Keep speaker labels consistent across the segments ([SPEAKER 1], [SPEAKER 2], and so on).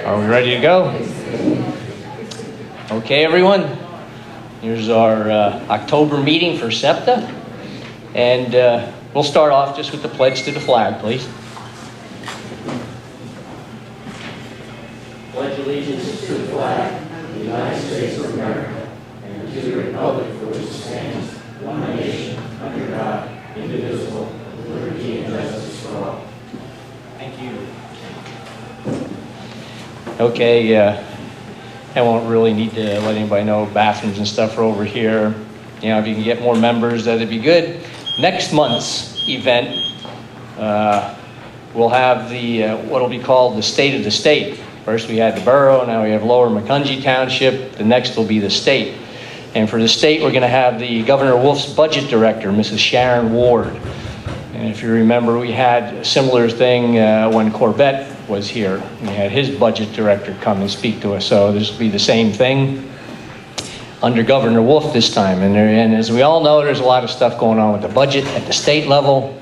[SPEAKER 1] Are we ready to go? Okay, everyone. Here's our October meeting for CEPTA. And we'll start off just with the pledge to the flag, please. Pledge allegiance to the flag of the United States of America and to the republic for which it stands, one nation, under God, indivisible, with liberty and justice for all. Thank you. Okay, I won't really need to let anybody know bathrooms and stuff are over here. You know, if you can get more members, that'd be good. Next month's event, we'll have the what'll be called the State of the State. First we had the borough, now we have Lower Macungie Township. The next will be the state. And for the state, we're going to have the Governor Wolf's budget director, Mrs. Sharon Ward. And if you remember, we had a similar thing when Corbett was here. We had his budget director come and speak to us. So this will be the same thing under Governor Wolf this time. And as we all know, there's a lot of stuff going on with the budget at the state level.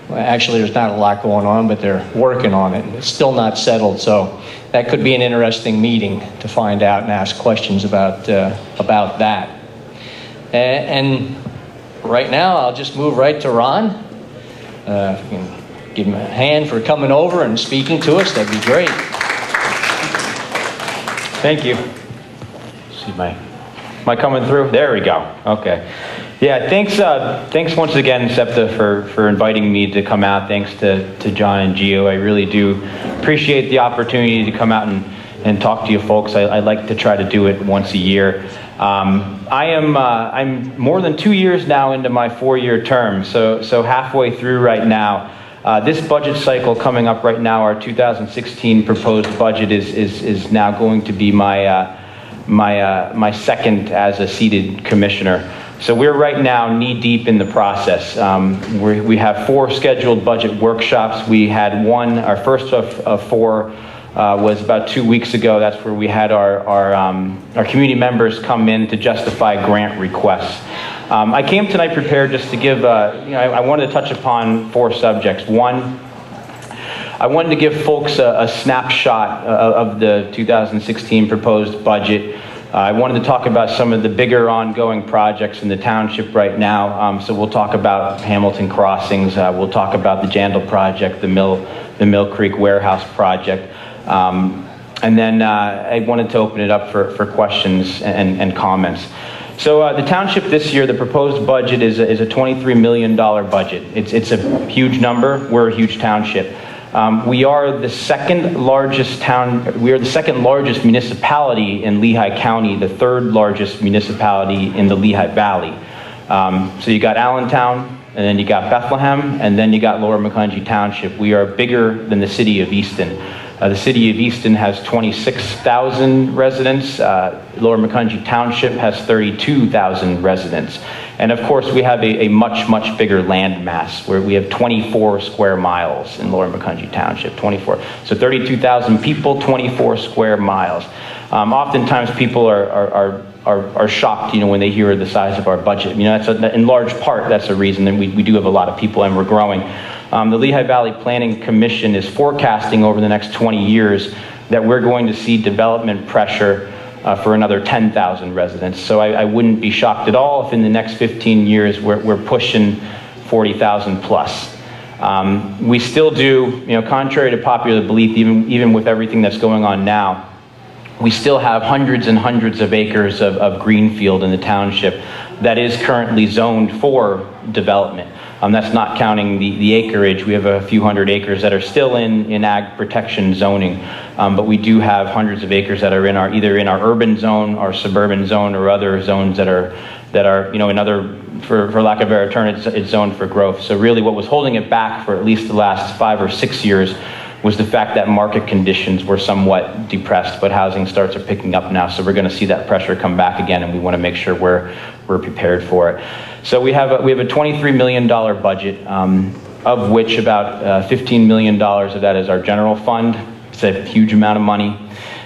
[SPEAKER 1] Well, actually, there's not a lot going on, but they're working on it. It's still not settled. So that could be an interesting meeting to find out and ask questions about that. And right now, I'll just move right to Ron. If you can give him a hand for coming over and speaking to us, that'd be great.
[SPEAKER 2] Thank you. See, am I coming through? There we go. Okay. Yeah, thanks once again, CEPTA, for inviting me to come out. Thanks to John and Gio. I really do appreciate the opportunity to come out and talk to you folks. I like to try to do it once a year. I'm more than 2 years now into my 4-year term, so halfway through right now. This budget cycle coming up right now, our 2016 proposed budget is now going to be my second as a seated commissioner. So we're right now knee-deep in the process. We have 4 scheduled budget workshops. We had one, our first of 4 was about 2 weeks ago. That's where we had our community members come in to justify grant requests. I came tonight prepared just to give, I wanted to touch upon 4 subjects. One, I wanted to give folks a snapshot of the 2016 proposed budget. I wanted to talk about some of the bigger ongoing projects in the township right now. So we'll talk about Hamilton Crossings. We'll talk about the Jandal project, the Mill Creek Warehouse project. And then I wanted to open it up for questions and comments. So the township this year, the proposed budget is a $23 million budget. It's a huge number. We're a huge township. We are the second largest municipality in Lehigh County, the 3rd largest municipality in the Lehigh Valley. So you got Allentown, and then you got Bethlehem, and then you got Lower Macungie Township. We are bigger than the city of Easton. The city of Easton has 26,000 residents. Lower Macungie Township has 32,000 residents. And of course, we have a much, much bigger land mass where we have 24 square miles in Lower Macungie Township, 24. So 32,000 people, 24 square miles. Oftentimes people are shocked, when they hear the size of our budget. That's in large part, that's a reason that we do have a lot of people and we're growing. The Lehigh Valley Planning Commission is forecasting over the next 20 years that we're going to see development pressure for another 10,000 residents. So I wouldn't be shocked at all if in the next 15 years we're pushing 40,000 plus. We still do, contrary to popular belief, even with everything that's going on now, we still have hundreds and hundreds of acres of greenfield in the township that is currently zoned for development. That's not counting the acreage. We have a few hundred acres that are still in ag protection zoning, but we do have hundreds of acres that are either in our urban zone, our suburban zone, or other zones that are in other, for lack of a better term, it's zoned for growth. So really, what was holding it back for at least the last 5 or 6 years was the fact that market conditions were somewhat depressed, but housing starts are picking up now. So we're going to see that pressure come back again, and we want to make sure we're prepared for it. So we have a $23 million budget, of which about $15 million of that is our general fund. It's a huge amount of money.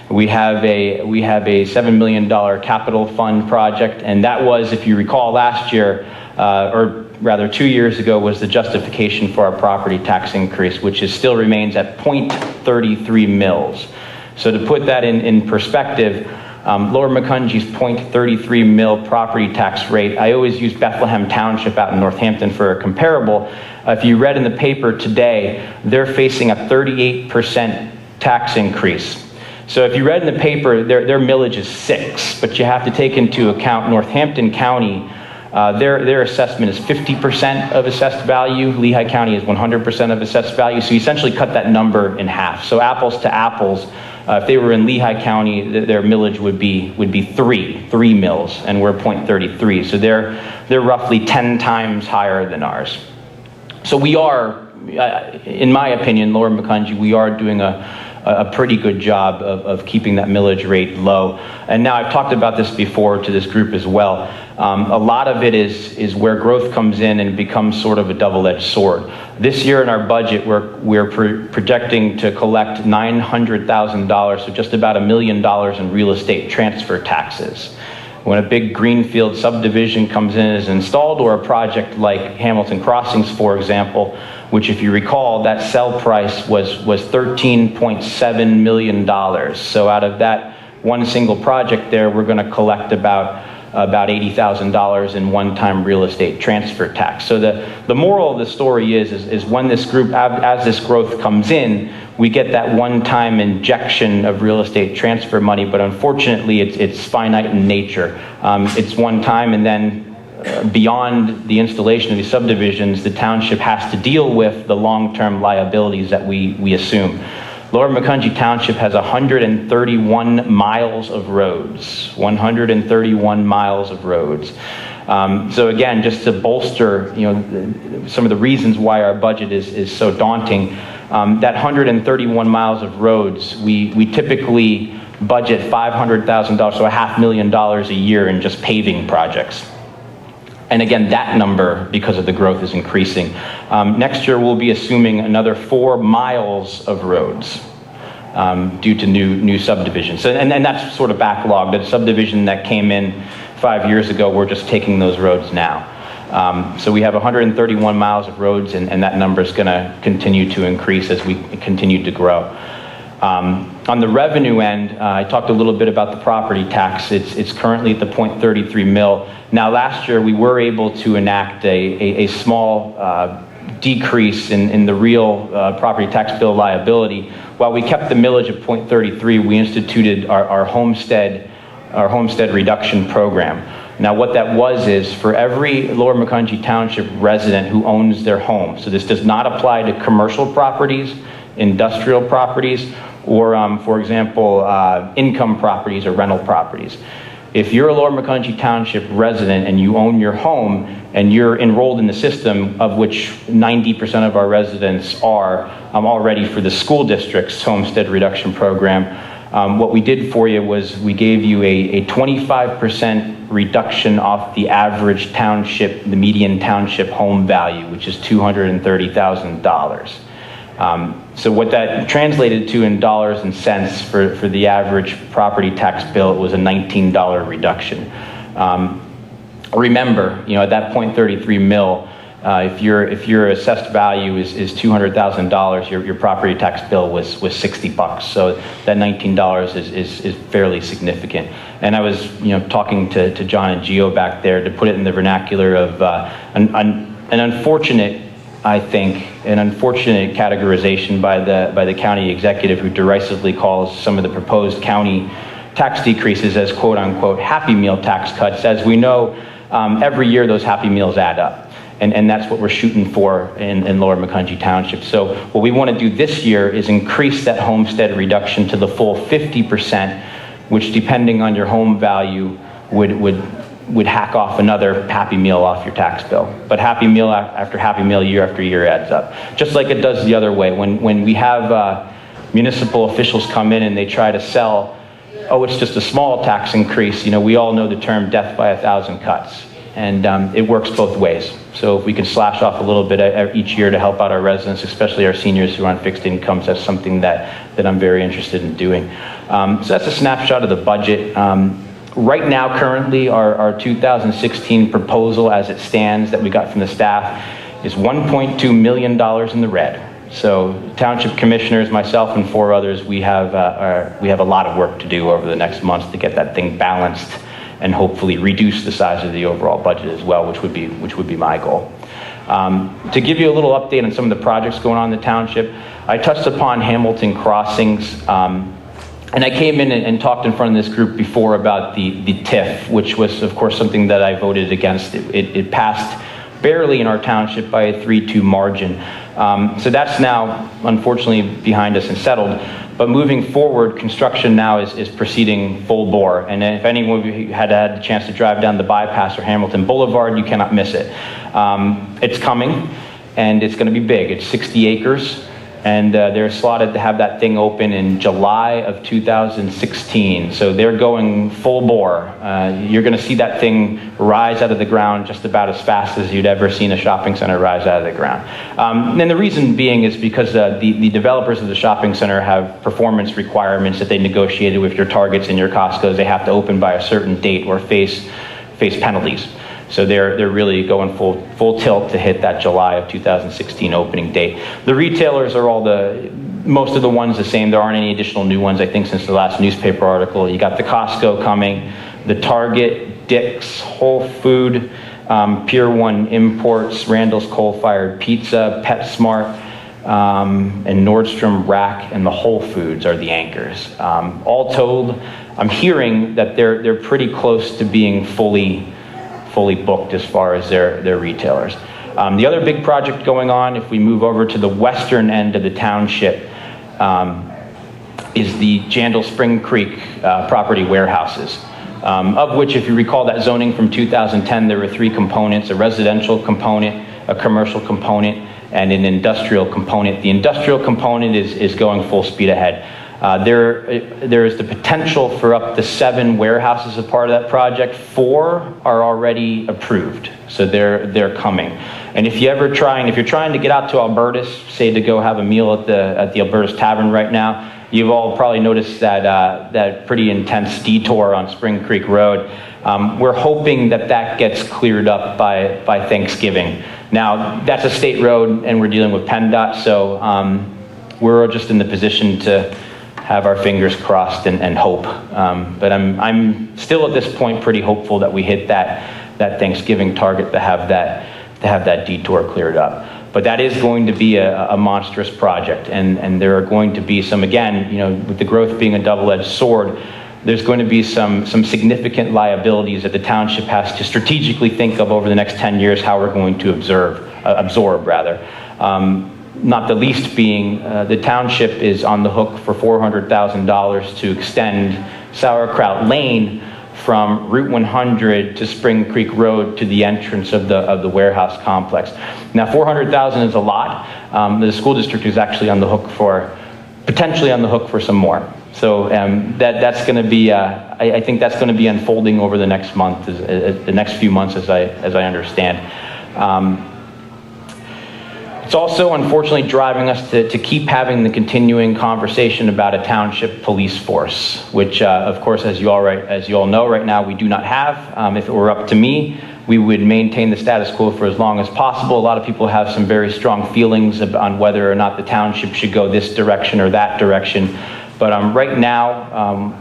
[SPEAKER 2] We have a $7 million capital fund project, and that was, if you recall, last year, or rather 2 years ago, was the justification for our property tax increase, which still remains at 0.33 mils. So to put that in perspective, Lower Macongee's 0.33 mil property tax rate, I always use Bethlehem Township out in Northampton for a comparable. If you read in the paper today, they're facing a 38% tax increase. So if you read in the paper, their millage is 6, but you have to take into account Northampton County. Their assessment is 50% of assessed value. Lehigh County is 100% of assessed value. So you essentially cut that number in half. So apples to apples, if they were in Lehigh County, their millage would be 3 mills, and we're 0.33. So they're roughly 10 times higher than ours. So we are, in my opinion, Lower Macungie, we are doing a pretty good job of keeping that millage rate low. And now I've talked about this before to this group as well. A lot of it is where growth comes in and becomes sort of a double-edged sword. This year in our budget, we're projecting to collect $900,000, so just about $1 million in real estate transfer taxes. When a big greenfield subdivision comes in and is installed, or a project like Hamilton Crossings, for example, which if you recall, that sell price was $13.7 million. So out of that one single project there, we're going to collect about $80,000 in one-time real estate transfer tax. So the moral of the story is when this group, as this growth comes in, we get that one-time injection of real estate transfer money, but unfortunately it's finite in nature. It's one time, and then beyond the installation of these subdivisions, the township has to deal with the long-term liabilities that we assume. Lower Macungie Township has 131 miles of roads, 131 miles of roads. So again, just to bolster, some of the reasons why our budget is so daunting, that 131 miles of roads, we typically budget $500,000, so $500,000 a year in just paving projects. And again, that number, because of the growth, is increasing. Next year, we'll be assuming another 4 miles of roads due to new subdivisions. And that's sort of backlogged. The subdivision that came in 5 years ago, we're just taking those roads now. So we have 131 miles of roads, and that number is going to continue to increase as we continue to grow. On the revenue end, I talked a little bit about the property tax. It's currently at the 0.33 mil. Now, last year we were able to enact a small decrease in the real property tax bill liability. While we kept the millage at 0.33, we instituted our homestead reduction program. Now, what that was is for every Lower Macungie Township resident who owns their home, so this does not apply to commercial properties, industrial properties, or, for example, income properties or rental properties. If you're a Lower Macungie Township resident and you own your home and you're enrolled in the system, of which 90% of our residents are already for the school district's homestead reduction program, what we did for you was we gave you a 25% reduction off the average township, the median township home value, which is $230,000. So what that translated to in dollars and cents for the average property tax bill, it was a $19 reduction. Remember, at that 0.33 mil, if your assessed value is $200,000, your property tax bill was $60. So that $19 is fairly significant. And I was talking to John and Gio back there, to put it in the vernacular of an unfortunate, I think, an unfortunate categorization by the county executive, who derisively calls some of the proposed county tax decreases as quote unquote Happy Meal tax cuts. As we know, every year those Happy Meals add up. And that's what we're shooting for in Lower Macungie Township. So what we want to do this year is increase that homestead reduction to the full 50%, which, depending on your home value, would hack off another Happy Meal off your tax bill. But Happy Meal after Happy Meal, year after year, adds up. Just like it does the other way. When we have municipal officials come in and they try to sell, oh, it's just a small tax increase, we all know the term death by 1,000 cuts. And it works both ways. So if we can slash off a little bit each year to help out our residents, especially our seniors who are on fixed incomes, that's something that I'm very interested in doing. So that's a snapshot of the budget. Right now, currently, our 2016 proposal as it stands that we got from the staff is $1.2 million in the red. So township commissioners, myself and 4 others, we have a lot of work to do over the next months to get that thing balanced and hopefully reduce the size of the overall budget as well, which would be my goal. To give you a little update on some of the projects going on in the township, I touched upon Hamilton Crossings, and I came in and talked in front of this group before about the TIF, which was, of course, something that I voted against. It passed barely in our township by a 3-2 margin. So that's now, unfortunately, behind us and settled. But moving forward, construction now is proceeding full bore. And if anyone of you had the chance to drive down the bypass or Hamilton Boulevard, you cannot miss it. It's coming, and it's going to be big. It's 60 acres. And they're slotted to have that thing open in July of 2016. So they're going full bore. You're going to see that thing rise out of the ground just about as fast as you'd ever seen a shopping center rise out of the ground. And the reason being is because the developers of the shopping center have performance requirements that they negotiated with your Targets and your Costco's. They have to open by a certain date or face penalties. So they're really going full tilt to hit that July of 2016 opening date. The retailers are most of the ones the same. There aren't any additional new ones, I think, since the last newspaper article. You got the Costco coming, the Target, Dick's, Whole Food, Pier 1 Imports, Randall's Coal-Fired Pizza, PetSmart, and Nordstrom Rack, and the Whole Foods are the anchors. All told, I'm hearing that they're pretty close to being fully booked as far as their retailers. The other big project going on, if we move over to the western end of the township, is the Jandal Spring Creek property warehouses, of which, if you recall that zoning from 2010, there were 3 components: a residential component, a commercial component, and an industrial component. The industrial component is going full speed ahead. There is the potential for up to 7 warehouses as part of that project. 4 are already approved, so they're coming. And if you're trying to get out to Albertus, say to go have a meal at the Albertus Tavern right now, you've all probably noticed that pretty intense detour on Spring Creek Road. We're hoping that gets cleared up by Thanksgiving. Now, that's a state road, and we're dealing with PennDOT, so we're just in the position to have our fingers crossed and hope. But I'm still at this point pretty hopeful that we hit that Thanksgiving target to have that detour cleared up. But that is going to be a monstrous project, and there are going to be some, again, with the growth being a double-edged sword, there's going to be some significant liabilities that the township has to strategically think of over the next 10 years how we're going to absorb. Not the least being the township is on the hook for $400,000 to extend Sauerkraut Lane from Route 100 to Spring Creek Road to the entrance of the warehouse complex. Now, $400,000 is a lot. The school district is actually potentially on the hook for some more. So that's going to be, I think that's going to be unfolding over the next month, the next few months, as I understand. It's also unfortunately driving us to keep having the continuing conversation about a township police force, which, of course, as you all know, right now we do not have. If it were up to me, we would maintain the status quo for as long as possible. A lot of people have some very strong feelings on whether or not the township should go this direction or that direction. But right now,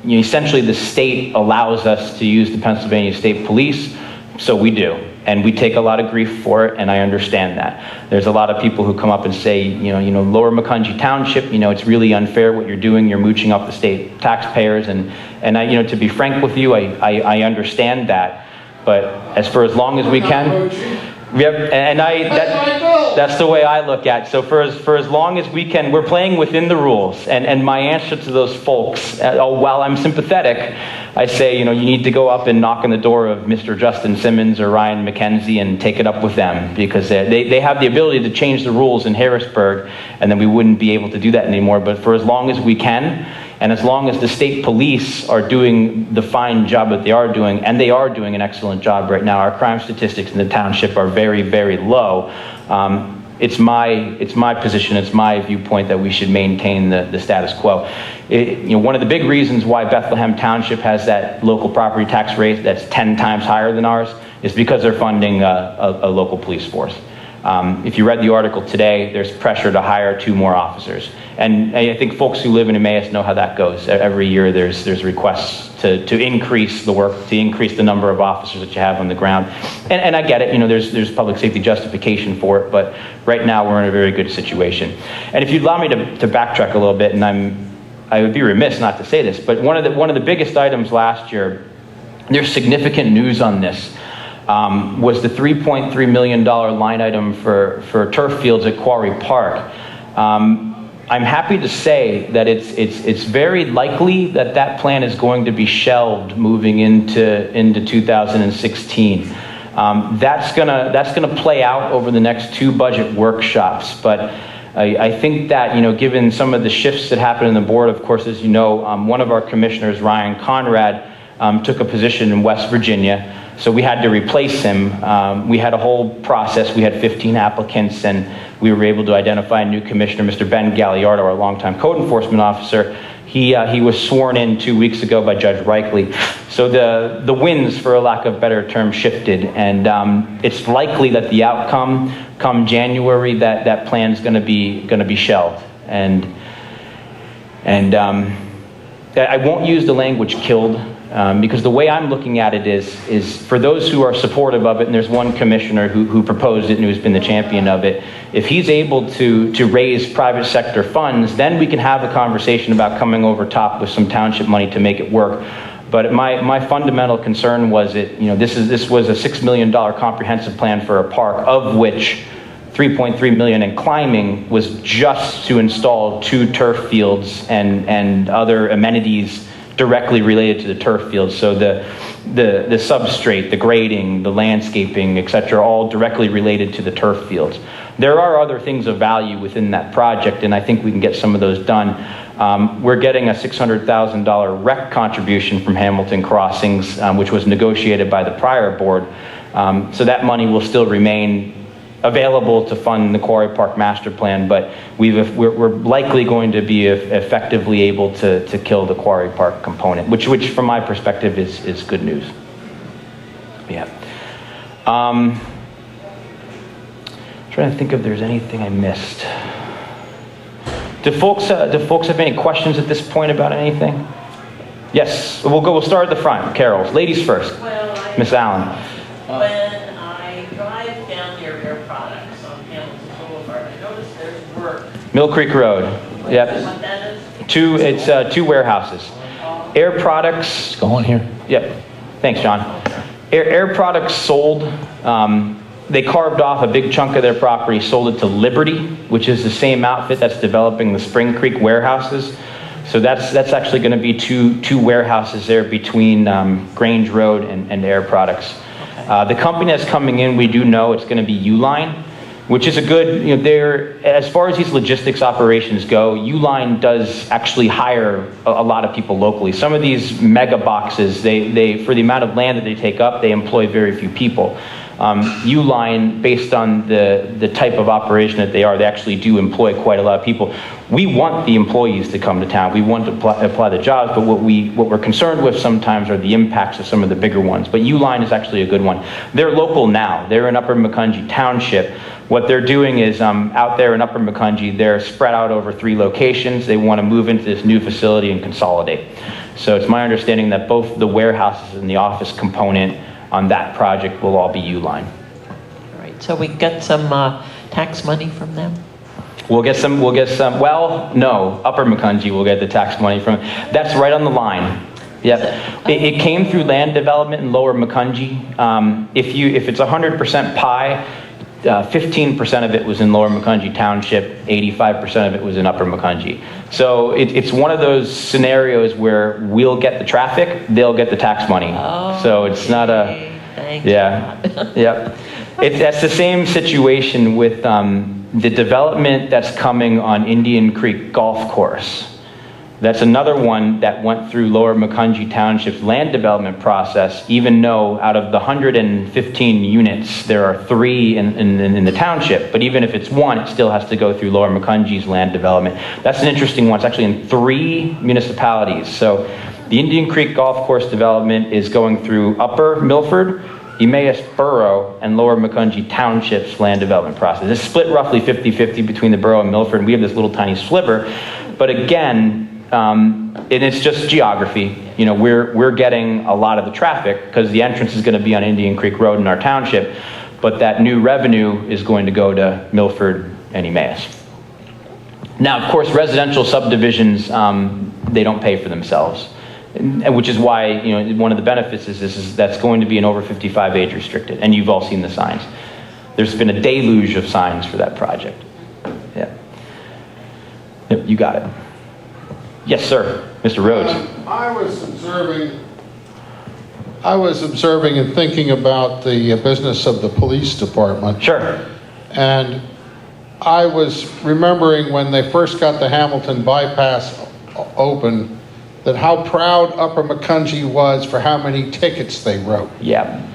[SPEAKER 2] essentially the state allows us to use the Pennsylvania State Police, so we do. And we take a lot of grief for it, and I understand that. There's a lot of people who come up and say, Lower Macungie Township, it's really unfair what you're doing. You're mooching off the state taxpayers, and I, to be frank with you, I understand that. But as long as we can, that's the way I look at it. So for as long as we can, we're playing within the rules. And my answer to those folks, while I'm sympathetic, I say, you need to go up and knock on the door of Mr. Justin Simmons or Ryan McKenzie and take it up with them, because they have the ability to change the rules in Harrisburg, and then we wouldn't be able to do that anymore. But for as long as we can, and as long as the state police are doing the fine job that they are doing, and they are doing an excellent job right now, our crime statistics in the township are very, very low. It's my position, it's my viewpoint that we should maintain the status quo. One of the big reasons why Bethlehem Township has that local property tax rate that's 10 times higher than ours is because they're funding a local police force. If you read the article today, there's pressure to hire 2 more officers. And I think folks who live in Emmaus know how that goes. Every year there's requests to increase the work, to increase the number of officers that you have on the ground. And I get it, there's public safety justification for it, but right now we're in a very good situation. And if you'd allow me to backtrack a little bit, and I would be remiss not to say this, but one of the biggest items last year, there's significant news on this, was the $3.3 million line item for turf fields at Quarry Park. I'm happy to say that it's very likely that plan is going to be shelved moving into 2016. That's gonna play out over the next 2 budget workshops, but I think that, given some of the shifts that happened in the board, of course, as you know, one of our commissioners, Ryan Conrad, took a position in West Virginia, so we had to replace him. We had a whole process. We had 15 applicants, and we were able to identify a new commissioner, Mr. Ben Galliardo, our longtime code enforcement officer. He was sworn in 2 weeks ago by Judge Reichley. So the winds, for a lack of a better term, shifted, and it's likely that the outcome, come January, that plan is going to be shelved. And I won't use the language killed, because the way I'm looking at it is for those who are supportive of it, and there's one commissioner who proposed it and who's been the champion of it, if he's able to raise private sector funds, then we can have a conversation about coming over top with some township money to make it work. But my fundamental concern was this was a $6 million comprehensive plan for a park, of which $3.3 million in climbing was just to install 2 turf fields and other amenities directly related to the turf fields. So the substrate, the grading, the landscaping, etc., all directly related to the turf fields. There are other things of value within that project, and I think we can get some of those done. We're getting a $600,000 rec contribution from Hamilton Crossings, which was negotiated by the prior board. So that money will still remain available to fund the Quarry Park master plan, but we're likely going to be effectively able to kill the Quarry Park component, which from my perspective is good news. Yeah. Trying to think if there's anything I missed. Do folks have any questions at this point about anything? Yes, we'll start at the front. Carol, ladies first.
[SPEAKER 3] Well,
[SPEAKER 2] Miss Allen.
[SPEAKER 3] When I drive down near Air Products on Hamilton Boulevard, I notice there's work.
[SPEAKER 2] Mill Creek Road. Yep.
[SPEAKER 3] What that is?
[SPEAKER 2] It's 2 warehouses. Air Products.
[SPEAKER 1] Go on here.
[SPEAKER 2] Yep. Thanks, John. Air Products sold. They carved off a big chunk of their property, sold it to Liberty, which is the same outfit that's developing the Spring Creek warehouses. So that's actually going to be two warehouses there between Grange Road and Air Products. Okay. The company that's coming in, we do know it's going to be Uline, which is a good, as far as these logistics operations go, Uline does actually hire a lot of people locally. Some of these mega boxes, they for the amount of land that they take up, they employ very few people. Uline, based on the type of operation that they are, they actually do employ quite a lot of people. We want the employees to come to town. We want to apply the jobs, but what we're concerned with sometimes are the impacts of some of the bigger ones. But Uline is actually a good one. They're local now. They're in Upper Macungie Township. What they're doing is out there in Upper Macungie, they're spread out over 3 locations. They want to move into this new facility and consolidate. So it's my understanding that both the warehouses and the office component on that project will all be Uline.
[SPEAKER 3] All right, so we get some tax money from them?
[SPEAKER 2] We'll get some, well, no, Upper Macungie will get the tax money from, that's right on the line. Yep. It came through land development in Lower Macungie. If it's 100% pie, 15% of it was in Lower Macungie Township, 85% of it was in Upper Macungie. So it's one of those scenarios where we'll get the traffic, they'll get the tax money.
[SPEAKER 3] Oh,
[SPEAKER 2] so it's not a,
[SPEAKER 3] thank
[SPEAKER 2] yeah, yep. That's the same situation with the development that's coming on Indian Creek Golf Course. That's another one that went through Lower Macungie Township's land development process, even though out of the 115 units, there are 3 in the township. But even if it's 1, it still has to go through Lower Macungie's land development. That's an interesting one. It's actually in 3 municipalities. So the Indian Creek Golf Course development is going through Upper Milford, Emmaus Borough and Lower Macungie Township's land development process. It's split roughly 50-50 between the borough and Milford, and we have this little tiny sliver. But again, and it's just geography. You know, we're getting a lot of the traffic because the entrance is going to be on Indian Creek Road in our township, but that new revenue is going to go to Milford and Emmaus. Now, of course, residential subdivisions, they don't pay for themselves, which is why, you know, one of the benefits is that's going to be an over 55 age restricted, and you've all seen the signs. There's been a deluge of signs for that project. Yeah. Yep, you got it. Yes, sir. Mr. Rhodes.
[SPEAKER 4] I was observing and thinking about the business of the police department.
[SPEAKER 2] Sure.
[SPEAKER 4] And I was remembering when they first got the Hamilton bypass open, that how proud Upper Macungie was for how many tickets they wrote.
[SPEAKER 2] Yeah.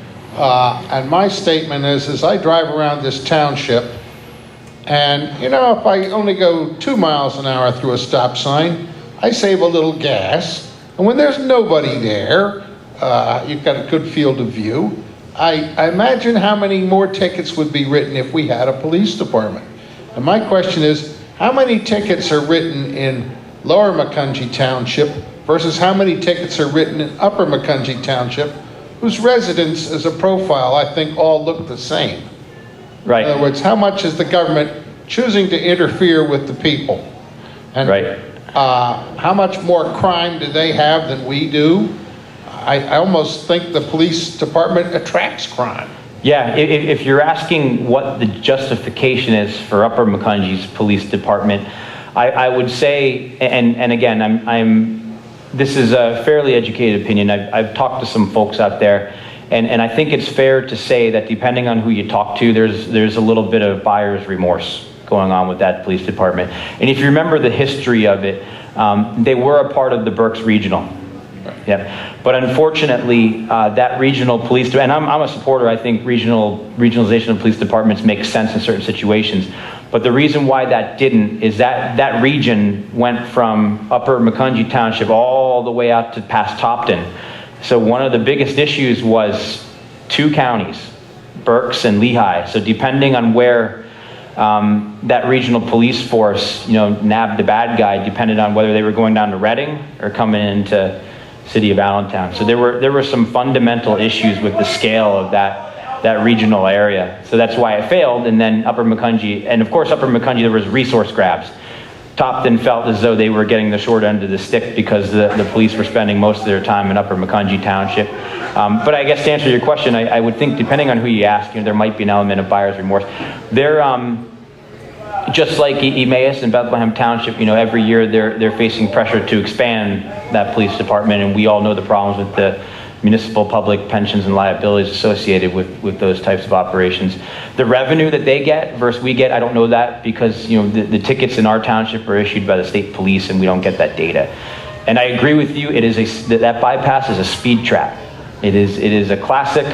[SPEAKER 4] And my statement is I drive around this township, and you know, if I only go 2 miles an hour through a stop sign, I save a little gas. And when there's nobody there, you've got a good field of view. I imagine how many more tickets would be written if we had a police department. And my question is, how many tickets are written in Lower Macungie Township versus how many tickets are written in Upper Macungie Township, whose residents as a profile I think all look the same?
[SPEAKER 2] Right.
[SPEAKER 4] In other words, how much is the government choosing to interfere with the people? And
[SPEAKER 2] Right.
[SPEAKER 4] How much more crime do they have than we do? I almost think the police department attracts crime.
[SPEAKER 2] Yeah, if you're asking what the justification is for Upper Macungie's police department, I would say, and again, this is a fairly educated opinion. I've talked to some folks out there, and I think it's fair to say that depending on who you talk to, there's a little bit of buyer's remorse going on with that police department. And if you remember the history of it, they were a part of the Berks Regional. Yeah, but unfortunately, that regional police, and I'm a supporter. I think regionalization of police departments makes sense in certain situations. But the reason why that didn't is that region went from Upper Macungie Township all the way out to past Topton. So one of the biggest issues was 2 counties, Berks and Lehigh. So depending on where that regional police force, you know, nabbed the bad guy, depended on whether they were going down to Reading or coming into city of Allentown. So there were some fundamental issues with the scale of that regional area. So that's why it failed. And then Upper Macungie, and of course Upper Macungie, there was resource grabs. Topton felt as though they were getting the short end of the stick because the police were spending most of their time in Upper Macungie Township. But I guess to answer your question, I would think depending on who you ask, you know, there might be an element of buyer's remorse. They're just like Emmaus and Bethlehem Township, you know, every year they're facing pressure to expand that police department, and we all know the problems with the municipal public pensions and liabilities associated with those types of operations. The revenue that they get versus we get, I don't know that because, you know, the tickets in our township are issued by the state police and we don't get that data. And I agree with you, that bypass is a speed trap. It is a classic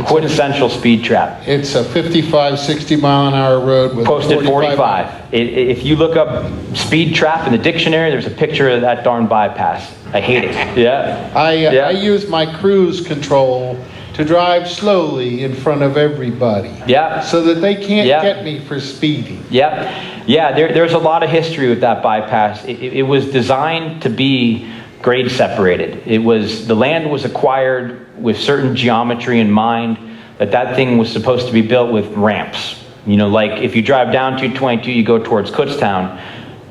[SPEAKER 2] quintessential speed trap.
[SPEAKER 4] It's a 55, 60 mile an hour road with
[SPEAKER 2] Posted 45. If you look up speed trap in the dictionary, there's a picture of that darn bypass. I hate it. Yeah.
[SPEAKER 4] I use my cruise control to drive slowly in front of everybody.
[SPEAKER 2] Yeah.
[SPEAKER 4] So that they can't get me for speeding.
[SPEAKER 2] Yeah. Yeah, there's a lot of history with that bypass. It was designed to be grade separated. The land was acquired with certain geometry in mind, that thing was supposed to be built with ramps. You know, like if you drive down 222, you go towards Kutztown,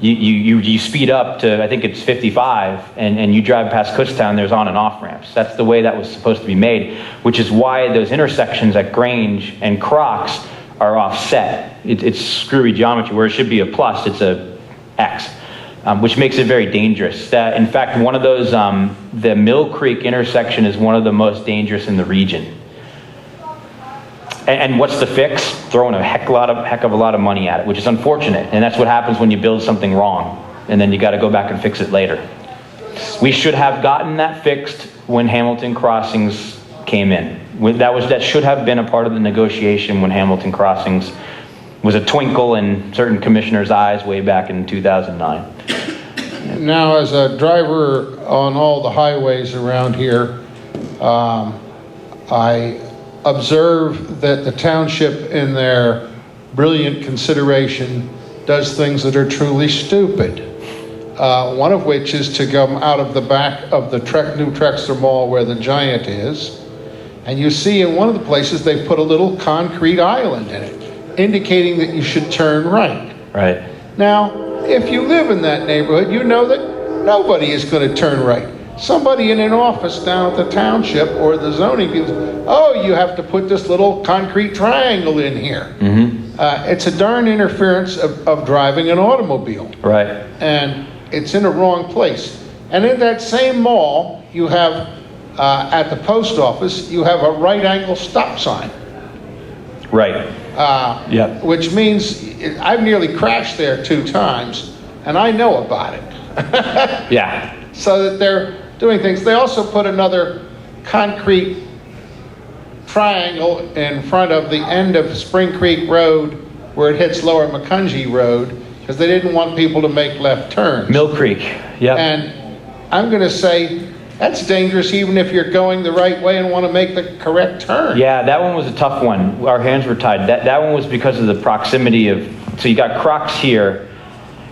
[SPEAKER 2] you speed up to, I think it's 55, and you drive past Kutztown, there's on and off ramps. That's the way that was supposed to be made, which is why those intersections at Grange and Crocs are offset. It's screwy geometry, where it should be a plus, it's a X. Which makes it very dangerous. In fact, one of those, the Mill Creek intersection is one of the most dangerous in the region. And what's the fix? Throwing a heck of a lot of money at it, which is unfortunate. And that's what happens when you build something wrong, and then you got to go back and fix it later. We should have gotten that fixed when Hamilton Crossings came in. That should have been a part of the negotiation when Hamilton Crossings was a twinkle in certain commissioners' eyes way back in 2009.
[SPEAKER 4] Now, as a driver on all the highways around here, I observe that the township, in their brilliant consideration, does things that are truly stupid. One of which is to come out of the back of the new Trexler Mall where the Giant is, and you see in one of the places they've put a little concrete island in it, indicating that you should turn right.
[SPEAKER 2] Right.
[SPEAKER 4] Now, if you live in that neighborhood, you know that nobody is going to turn right. Somebody in an office down at the township or the zoning people, oh, you have to put this little concrete triangle in here. It's a darn interference of driving an automobile.
[SPEAKER 2] Right.
[SPEAKER 4] And it's in a wrong place. And in that same mall, you have, at the post office, you have a right angle stop sign.
[SPEAKER 2] Right. Yep.
[SPEAKER 4] Which means I've nearly crashed there 2 times, and I know about it.
[SPEAKER 2] Yeah.
[SPEAKER 4] So that they're doing things. They also put another concrete triangle in front of the end of Spring Creek Road where it hits Lower Macungie Road, because they didn't want people to make left turns.
[SPEAKER 2] Mill Creek. Yep.
[SPEAKER 4] And I'm going to say that's dangerous even if you're going the right way and want to make the correct turn.
[SPEAKER 2] Yeah, that one was a tough one. Our hands were tied. That one was because of the proximity of, so you got Crocs here,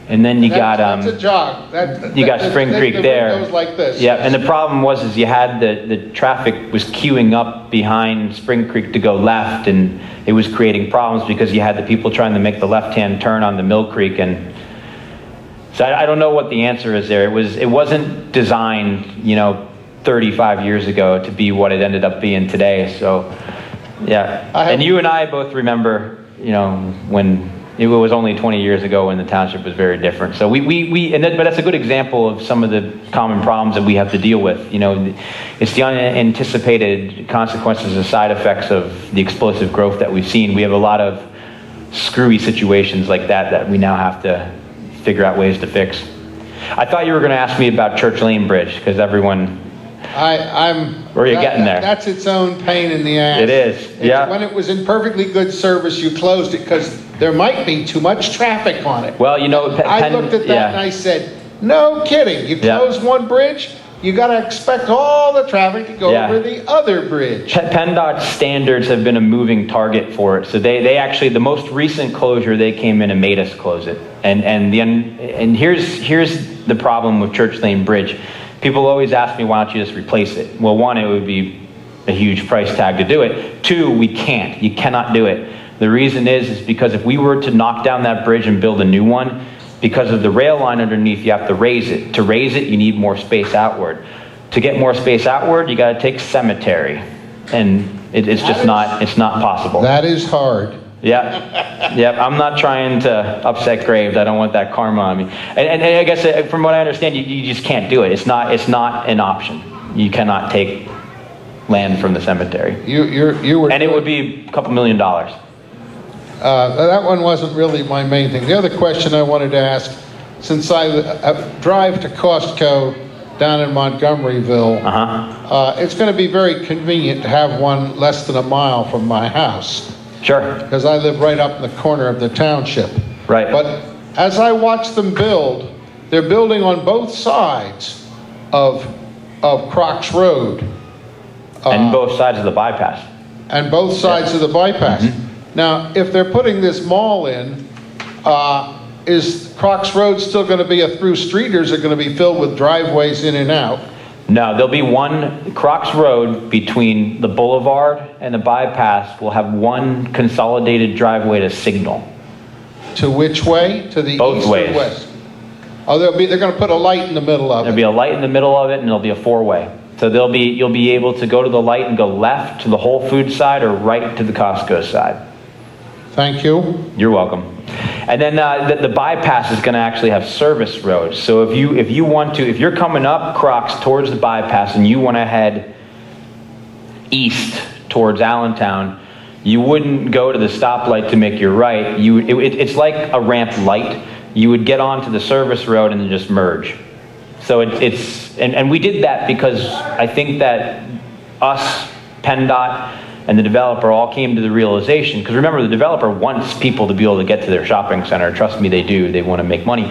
[SPEAKER 2] and then you got
[SPEAKER 4] that's a jog.
[SPEAKER 2] you got Spring Creek
[SPEAKER 4] the
[SPEAKER 2] there.
[SPEAKER 4] Goes like this.
[SPEAKER 2] Yeah, and the problem was you had the traffic was queuing up behind Spring Creek to go left, and it was creating problems because you had the people trying to make the left-hand turn on the Mill Creek, and so I don't know what the answer is there. It wasn't designed, 35 years ago to be what it ended up being today. So, yeah. And you and I both remember, when it was only 20 years ago when the township was very different. So but that's a good example of some of the common problems that we have to deal with. It's the unanticipated consequences and side effects of the explosive growth that we've seen. We have a lot of screwy situations like that we now have to figure out ways to fix. I thought you were going to ask me about Church Lane Bridge, because everyone...
[SPEAKER 4] Where
[SPEAKER 2] you getting there?
[SPEAKER 4] That's its own pain in the ass.
[SPEAKER 2] It is, yeah.
[SPEAKER 4] When it was in perfectly good service, you closed it because there might be too much traffic on it.
[SPEAKER 2] Well,
[SPEAKER 4] I looked at that and I said, no kidding. You close one bridge, you got to expect all the traffic to go over the other bridge.
[SPEAKER 2] PennDOT standards have been a moving target for it. So they actually, the most recent closure, they came in and made us close it. And here's the problem with Church Lane Bridge. People always ask me, why don't you just replace it? Well, one, it would be a huge price tag to do it. 2, we can't. You cannot do it. The reason is because if we were to knock down that bridge and build a new one, because of the rail line underneath, you have to raise it. To raise it, you need more space outward. To get more space outward, you got to take cemetery. And it's not possible.
[SPEAKER 4] That is hard.
[SPEAKER 2] Yep. I'm not trying to upset graves. I don't want that karma on me. And I guess from what I understand, you just can't do it. It's not an option. You cannot take land from the cemetery.
[SPEAKER 4] You were.
[SPEAKER 2] And it would be a couple $1 million.
[SPEAKER 4] That one wasn't really my main thing. The other question I wanted to ask, since I drive to Costco down in Montgomeryville, it's going to be very convenient to have one less than a mile from my house.
[SPEAKER 2] Sure.
[SPEAKER 4] Because I live right up in the corner of the township.
[SPEAKER 2] Right.
[SPEAKER 4] But as I watch them build, they're building on both sides of Crocs Road.
[SPEAKER 2] And both sides of the bypass.
[SPEAKER 4] And both sides of the bypass. Now, if they're putting this mall in, is Crocs Road still going to be a through street, or is it going to be filled with driveways in and out?
[SPEAKER 2] No, there'll be one Crocs Road between the boulevard and the bypass will have one consolidated driveway to Signal.
[SPEAKER 4] To which way? To the
[SPEAKER 2] Both
[SPEAKER 4] east
[SPEAKER 2] ways.
[SPEAKER 4] or west? Oh, they're going to put a light in the middle of
[SPEAKER 2] There'll
[SPEAKER 4] it.
[SPEAKER 2] be a light in the middle of it, and there'll be a 4-way. So you'll be able to go to the light and go left to the Whole Foods side or right to the Costco side.
[SPEAKER 4] Thank you.
[SPEAKER 2] You're welcome. And then the bypass is going to actually have service roads. So if you're coming up Crocs towards the bypass and you want to head east towards Allentown, you wouldn't go to the stoplight to make your right. It's like a ramp light. You would get onto the service road and then just merge. So and we did that because I think that us, PennDOT, and the developer all came to the realization, because remember, the developer wants people to be able to get to their shopping center. Trust me, they do. They want to make money.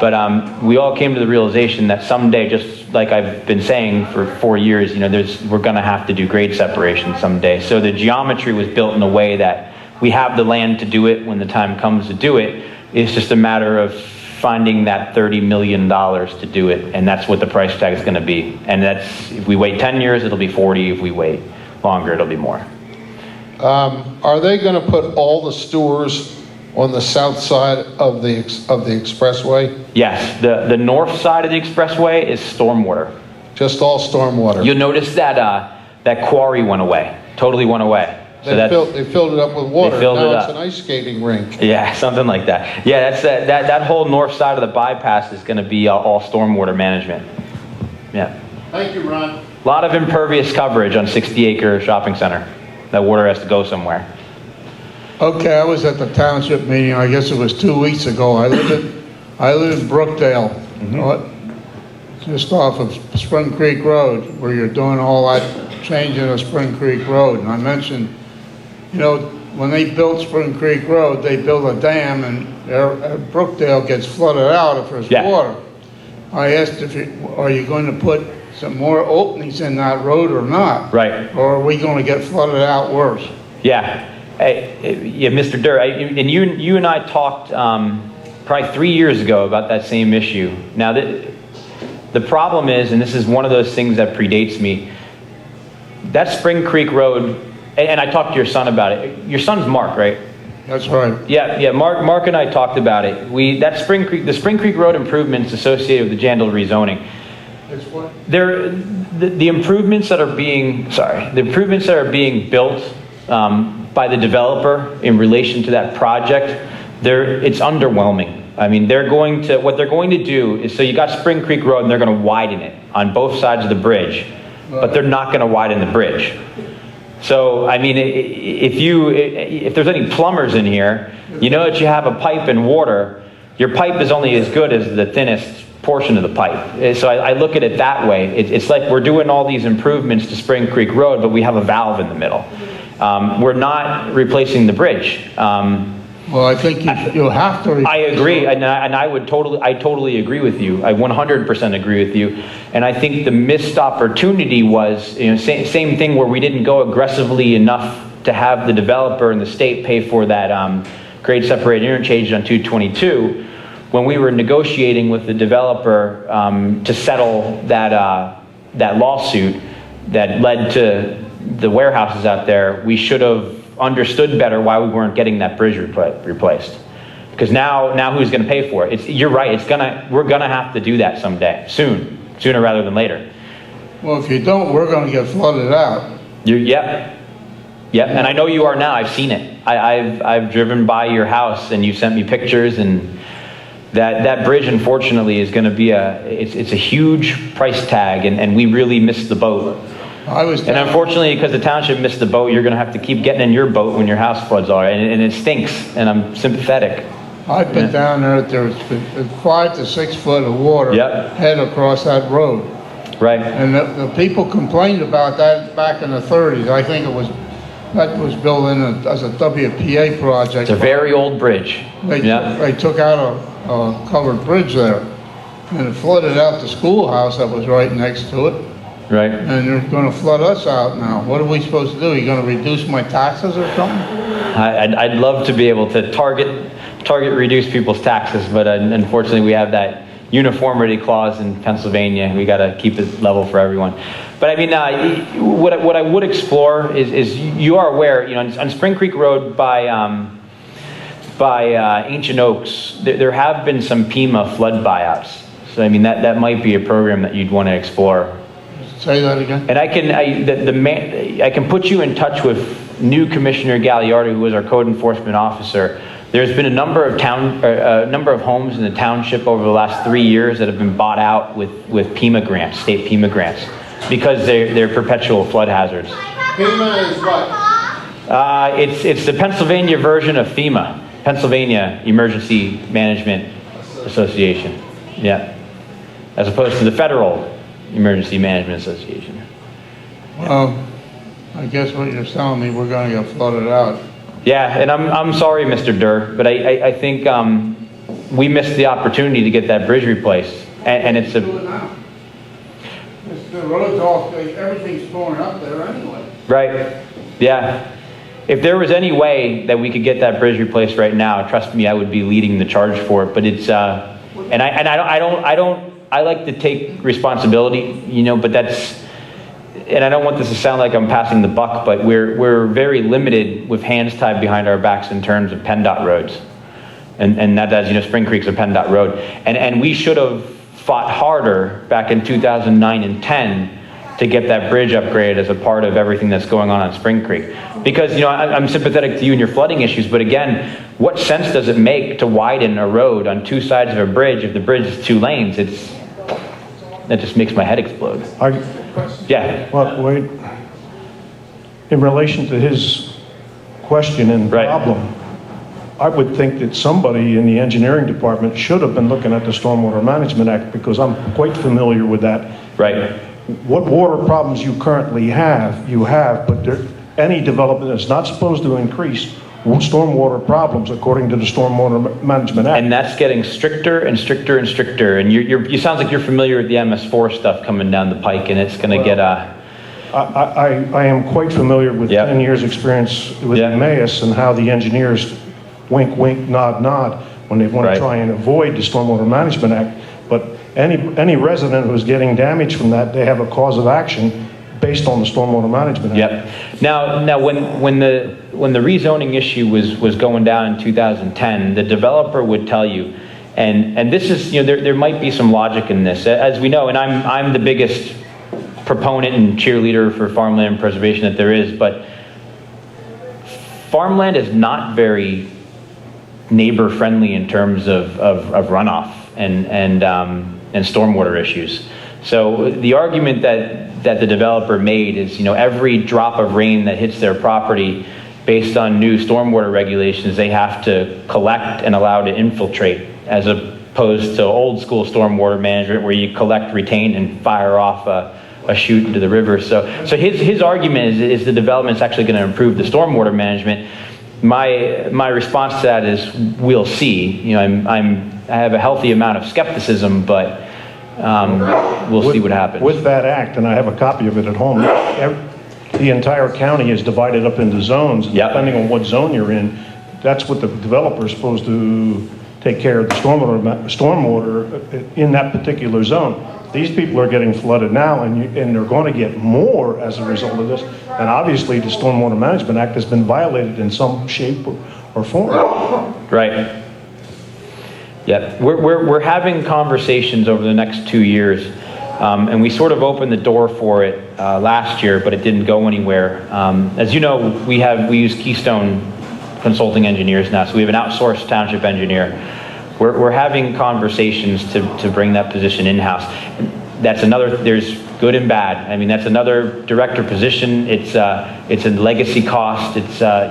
[SPEAKER 2] But we all came to the realization that someday, just like I've been saying for 4 years, we're going to have to do grade separation someday. So the geometry was built in a way that we have the land to do it when the time comes to do it. It's just a matter of finding that $30 million to do it, and that's what the price tag is going to be. And that's, if we wait 10 years, it'll be 40. If we wait longer, it'll be more.
[SPEAKER 4] Are they going to put all the stores on the south side of the expressway?
[SPEAKER 2] Yes, the north side of the expressway is stormwater.
[SPEAKER 4] Just all stormwater?
[SPEAKER 2] You'll notice that that quarry went away, totally went away. So
[SPEAKER 4] they filled it up with water.
[SPEAKER 2] They filled
[SPEAKER 4] now
[SPEAKER 2] it
[SPEAKER 4] it's
[SPEAKER 2] up.
[SPEAKER 4] an ice skating rink.
[SPEAKER 2] Yeah, something like that. Yeah, that whole north side of the bypass is going to be all stormwater management. Yeah.
[SPEAKER 4] Thank you, Ron.
[SPEAKER 2] A lot of impervious coverage on 60-acre shopping center. That water has to go somewhere.
[SPEAKER 5] Okay, I was at the township meeting, I guess it was 2 weeks ago. I live in Brookdale, just off of Spring Creek Road, where you're doing all that changing of Spring Creek Road. And I mentioned, when they built Spring Creek Road, they built a dam, and Brookdale gets flooded out if there's water. I asked are you going to put some more openings in that road or not?
[SPEAKER 2] Right.
[SPEAKER 5] Or are we going to get flooded out worse?
[SPEAKER 2] Yeah. Yeah, Mr. Durr, and you and I talked probably 3 years ago about that same issue. Now, the problem is, and this is one of those things that predates me, that Spring Creek Road, and I talked to your son about it. Your son's Mark, right?
[SPEAKER 5] That's right.
[SPEAKER 2] Yeah. Mark and I talked about it. The Spring Creek Road improvements associated with the Jandal rezoning.
[SPEAKER 5] It's what?
[SPEAKER 2] The improvements that are being built by the developer in relation to that project, it's underwhelming. I mean, what they're going to do is, so you got Spring Creek Road and they're going to widen it on both sides of the bridge, but they're not going to widen the bridge. So, I mean, if there's any plumbers in here, you know that you have a pipe and water. Your pipe is only as good as the thinnest portion of the pipe. So I look at it that way. It's like we're doing all these improvements to Spring Creek Road, but we have a valve in the middle. We're not replacing the bridge.
[SPEAKER 5] Well, I think you'll have to.
[SPEAKER 2] I agree, and I totally agree with you. I 100% agree with you. And I think the missed opportunity was, same thing where we didn't go aggressively enough to have the developer and the state pay for that grade separated interchange on 222. When we were negotiating with the developer to settle that lawsuit that led to the warehouses out there, we should have understood better why we weren't getting that bridge replaced. Because now who's going to pay for it? You're right. We're gonna have to do that someday, sooner rather than later.
[SPEAKER 5] Well, if you don't, we're going to get flooded out.
[SPEAKER 2] Yep. And I know you are now. I've seen it. I've driven by your house, and you sent me pictures, and that bridge, unfortunately, is going to be it's a huge price tag, and we really missed the boat. And unfortunately, because the township missed the boat, you're going to have to keep getting in your boat when your house floods all right, and it stinks, and I'm sympathetic.
[SPEAKER 5] I've been down there, there's 5 to 6 foot of water head across that road.
[SPEAKER 2] Right.
[SPEAKER 5] And the people complained about that back in the 30s. I think that was built in as a WPA project.
[SPEAKER 2] It's a very old bridge.
[SPEAKER 5] They took out a covered bridge there, and it flooded out the schoolhouse that was right next to it.
[SPEAKER 2] Right.
[SPEAKER 5] And they're going to flood us out now. What are we supposed to do? Are you going to reduce my taxes or something?
[SPEAKER 2] I'd love to be able to target reduce people's taxes, but unfortunately we have that uniformity clause in Pennsylvania. We got to keep it level for everyone. But I mean, what I would explore is you are aware, on Spring Creek Road by Ancient Oaks, there have been some PEMA flood buyouts. So I mean that might be a program that you'd want to explore.
[SPEAKER 5] Say that again.
[SPEAKER 2] And I can put you in touch with new Commissioner Gagliardi, who is our code enforcement officer. There's been a number of homes in the township over the last 3 years that have been bought out with PEMA grants, state PEMA grants, because they're perpetual flood hazards.
[SPEAKER 4] FEMA is what?
[SPEAKER 2] It's the Pennsylvania version of FEMA, Pennsylvania Emergency Management Association. Yeah, as opposed to the federal Emergency Management Association.
[SPEAKER 5] Well, I guess what you're telling me, we're going to get flooded out.
[SPEAKER 2] Yeah, and I'm sorry, Mr. Durr, but I think we missed the opportunity to get that bridge replaced. And it's
[SPEAKER 5] Do it
[SPEAKER 2] a,
[SPEAKER 5] now. The road's all, everything's torn up there anyway.
[SPEAKER 2] right, yeah. If there was any way that we could get that bridge replaced right now, trust me, I would be leading the charge for it. But it's, I like to take responsibility, you know, but that's, and I don't want this to sound like I'm passing the buck, but we're very limited with hands tied behind our backs in terms of PennDOT roads. And that, as you know, Spring Creek's a PennDOT road. And we should have fought harder back in 2009 and 10 to get that bridge upgraded as a part of everything that's going on Spring Creek. Because, you know, I'm sympathetic to you and your flooding issues, but again, what sense does it make to widen a road on two sides of a bridge if the bridge is 2 lanes? That just makes my head explode. Yeah.
[SPEAKER 6] Well, wait, in relation to his question and
[SPEAKER 2] Right.
[SPEAKER 6] problem, I would think that somebody in the engineering department should have been looking at the Stormwater Management Act, because I'm quite familiar with that.
[SPEAKER 2] Right.
[SPEAKER 6] What water problems you currently have, you have, but any development is not supposed to increase stormwater problems according to the Stormwater Management Act.
[SPEAKER 2] And that's getting stricter and stricter and stricter. And you sounds like you're familiar with the MS4 stuff coming down the pike, and it's going to get
[SPEAKER 6] I am quite familiar with
[SPEAKER 2] Yep.
[SPEAKER 6] 10 years' experience with
[SPEAKER 2] Yep.
[SPEAKER 6] Emmaus and how the engineers wink, wink, nod, nod when they want
[SPEAKER 2] Right.
[SPEAKER 6] to try and avoid the Stormwater Management Act. But any resident who's getting damage from that, they have a cause of action based on the Stormwater Management Act.
[SPEAKER 2] Yep. Now, when the rezoning issue was going down in 2010, the developer would tell you, and this is, you know, there might be some logic in this, as we know, and I'm the biggest proponent and cheerleader for farmland preservation that there is, but farmland is not very neighbor friendly in terms of runoff and stormwater issues. So the argument that the developer made is, you know, every drop of rain that hits their property, based on new stormwater regulations, they have to collect and allow to infiltrate, as opposed to old school stormwater management where you collect, retain, and fire off a chute into the river. So his argument is the development's actually going to improve the stormwater management. My response to that is, we'll see. You know, I have a healthy amount of skepticism, but we'll see what happens.
[SPEAKER 6] With that act, and I have a copy of it at home, the entire county is divided up into zones. And
[SPEAKER 2] Yep.
[SPEAKER 6] depending on what zone you're in, that's what the developer is supposed to take care of the stormwater in that particular zone. These people are getting flooded now, and they're going to get more as a result of this. And obviously, the Stormwater Management Act has been violated in some shape or form.
[SPEAKER 2] Right. Yep. We're having conversations over the next 2 years, and we sort of opened the door for it last year, but it didn't go anywhere. As you know, we use Keystone Consulting Engineers now, so we have an outsourced township engineer. We're having conversations to bring that position in-house. That's another, there's good and bad. I mean, that's another director position. It's a legacy cost.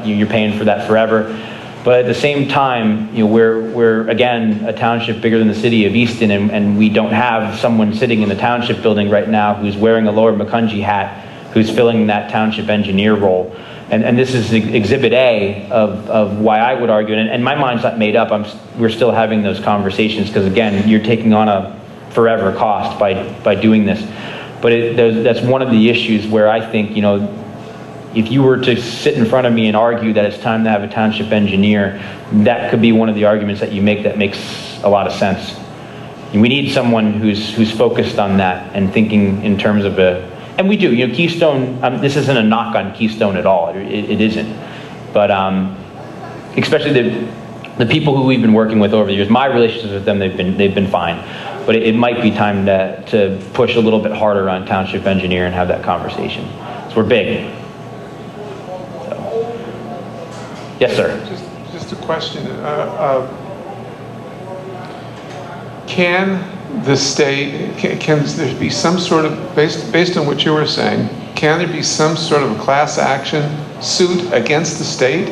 [SPEAKER 2] You're paying for that forever. But at the same time, you know, we're again a township bigger than the city of Easton, and we don't have someone sitting in the township building right now who's wearing a Lower Macungie hat, who's filling that township engineer role. And this is Exhibit A of why I would argue, and my mind's not made up. We're still having those conversations, because again, you're taking on a forever cost by doing this. But that's one of the issues where I think, you know, if you were to sit in front of me and argue that it's time to have a township engineer, that could be one of the arguments that you make that makes a lot of sense. And we need someone who's focused on that and thinking in terms of and we do, you know, Keystone, this isn't a knock on Keystone at all, it isn't. But especially the people who we've been working with over the years, my relationships with them, they've been fine. But it might be time to push a little bit harder on township engineer and have that conversation. So we're big. Yes, sir.
[SPEAKER 7] Just a question. Can the state, can there be some sort of, based on what you were saying, can there be some sort of class action suit against the state?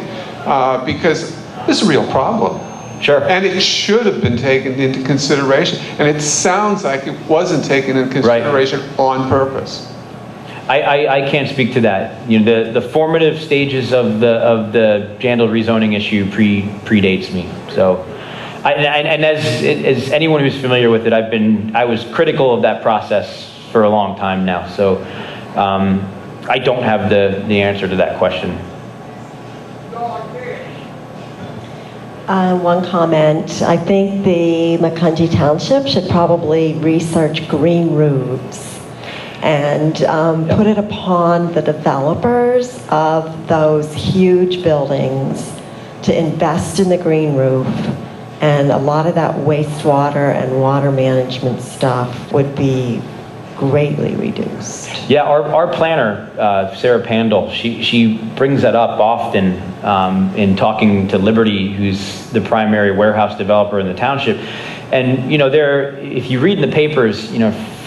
[SPEAKER 7] Because this is a real problem.
[SPEAKER 2] Sure.
[SPEAKER 7] And it should have been taken into consideration. And it sounds like it wasn't taken into consideration on purpose.
[SPEAKER 2] I can't speak to that. You know, the formative stages of the Jandal rezoning issue predates me. So And as anyone who's familiar with it, I was critical of that process for a long time now. So I don't have the answer to that question.
[SPEAKER 8] One comment. I think the Macungie Township should probably research green roofs and put it upon the developers of those huge buildings to invest in the green roof. And a lot of that wastewater and water management stuff would be greatly reduced.
[SPEAKER 2] Yeah, our planner, Sarah Pandel, she brings that up often in talking to Liberty, who's the primary warehouse developer in the township. And, if you read in the papers,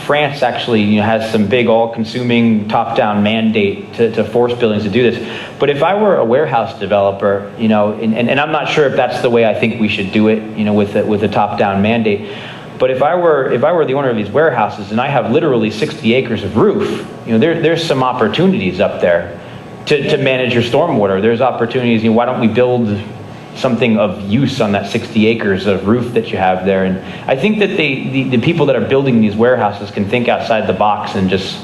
[SPEAKER 2] France actually has some big all-consuming top-down mandate to force buildings to do this. But if I were a warehouse developer, and I'm not sure if that's the way I think we should do it, with a top-down mandate. But if I were the owner of these warehouses and I have literally 60 acres of roof, there's some opportunities up there to manage your stormwater. There's opportunities. Why don't we build something of use on that 60 acres of roof that you have there? And I think that the people that are building these warehouses can think outside the box and just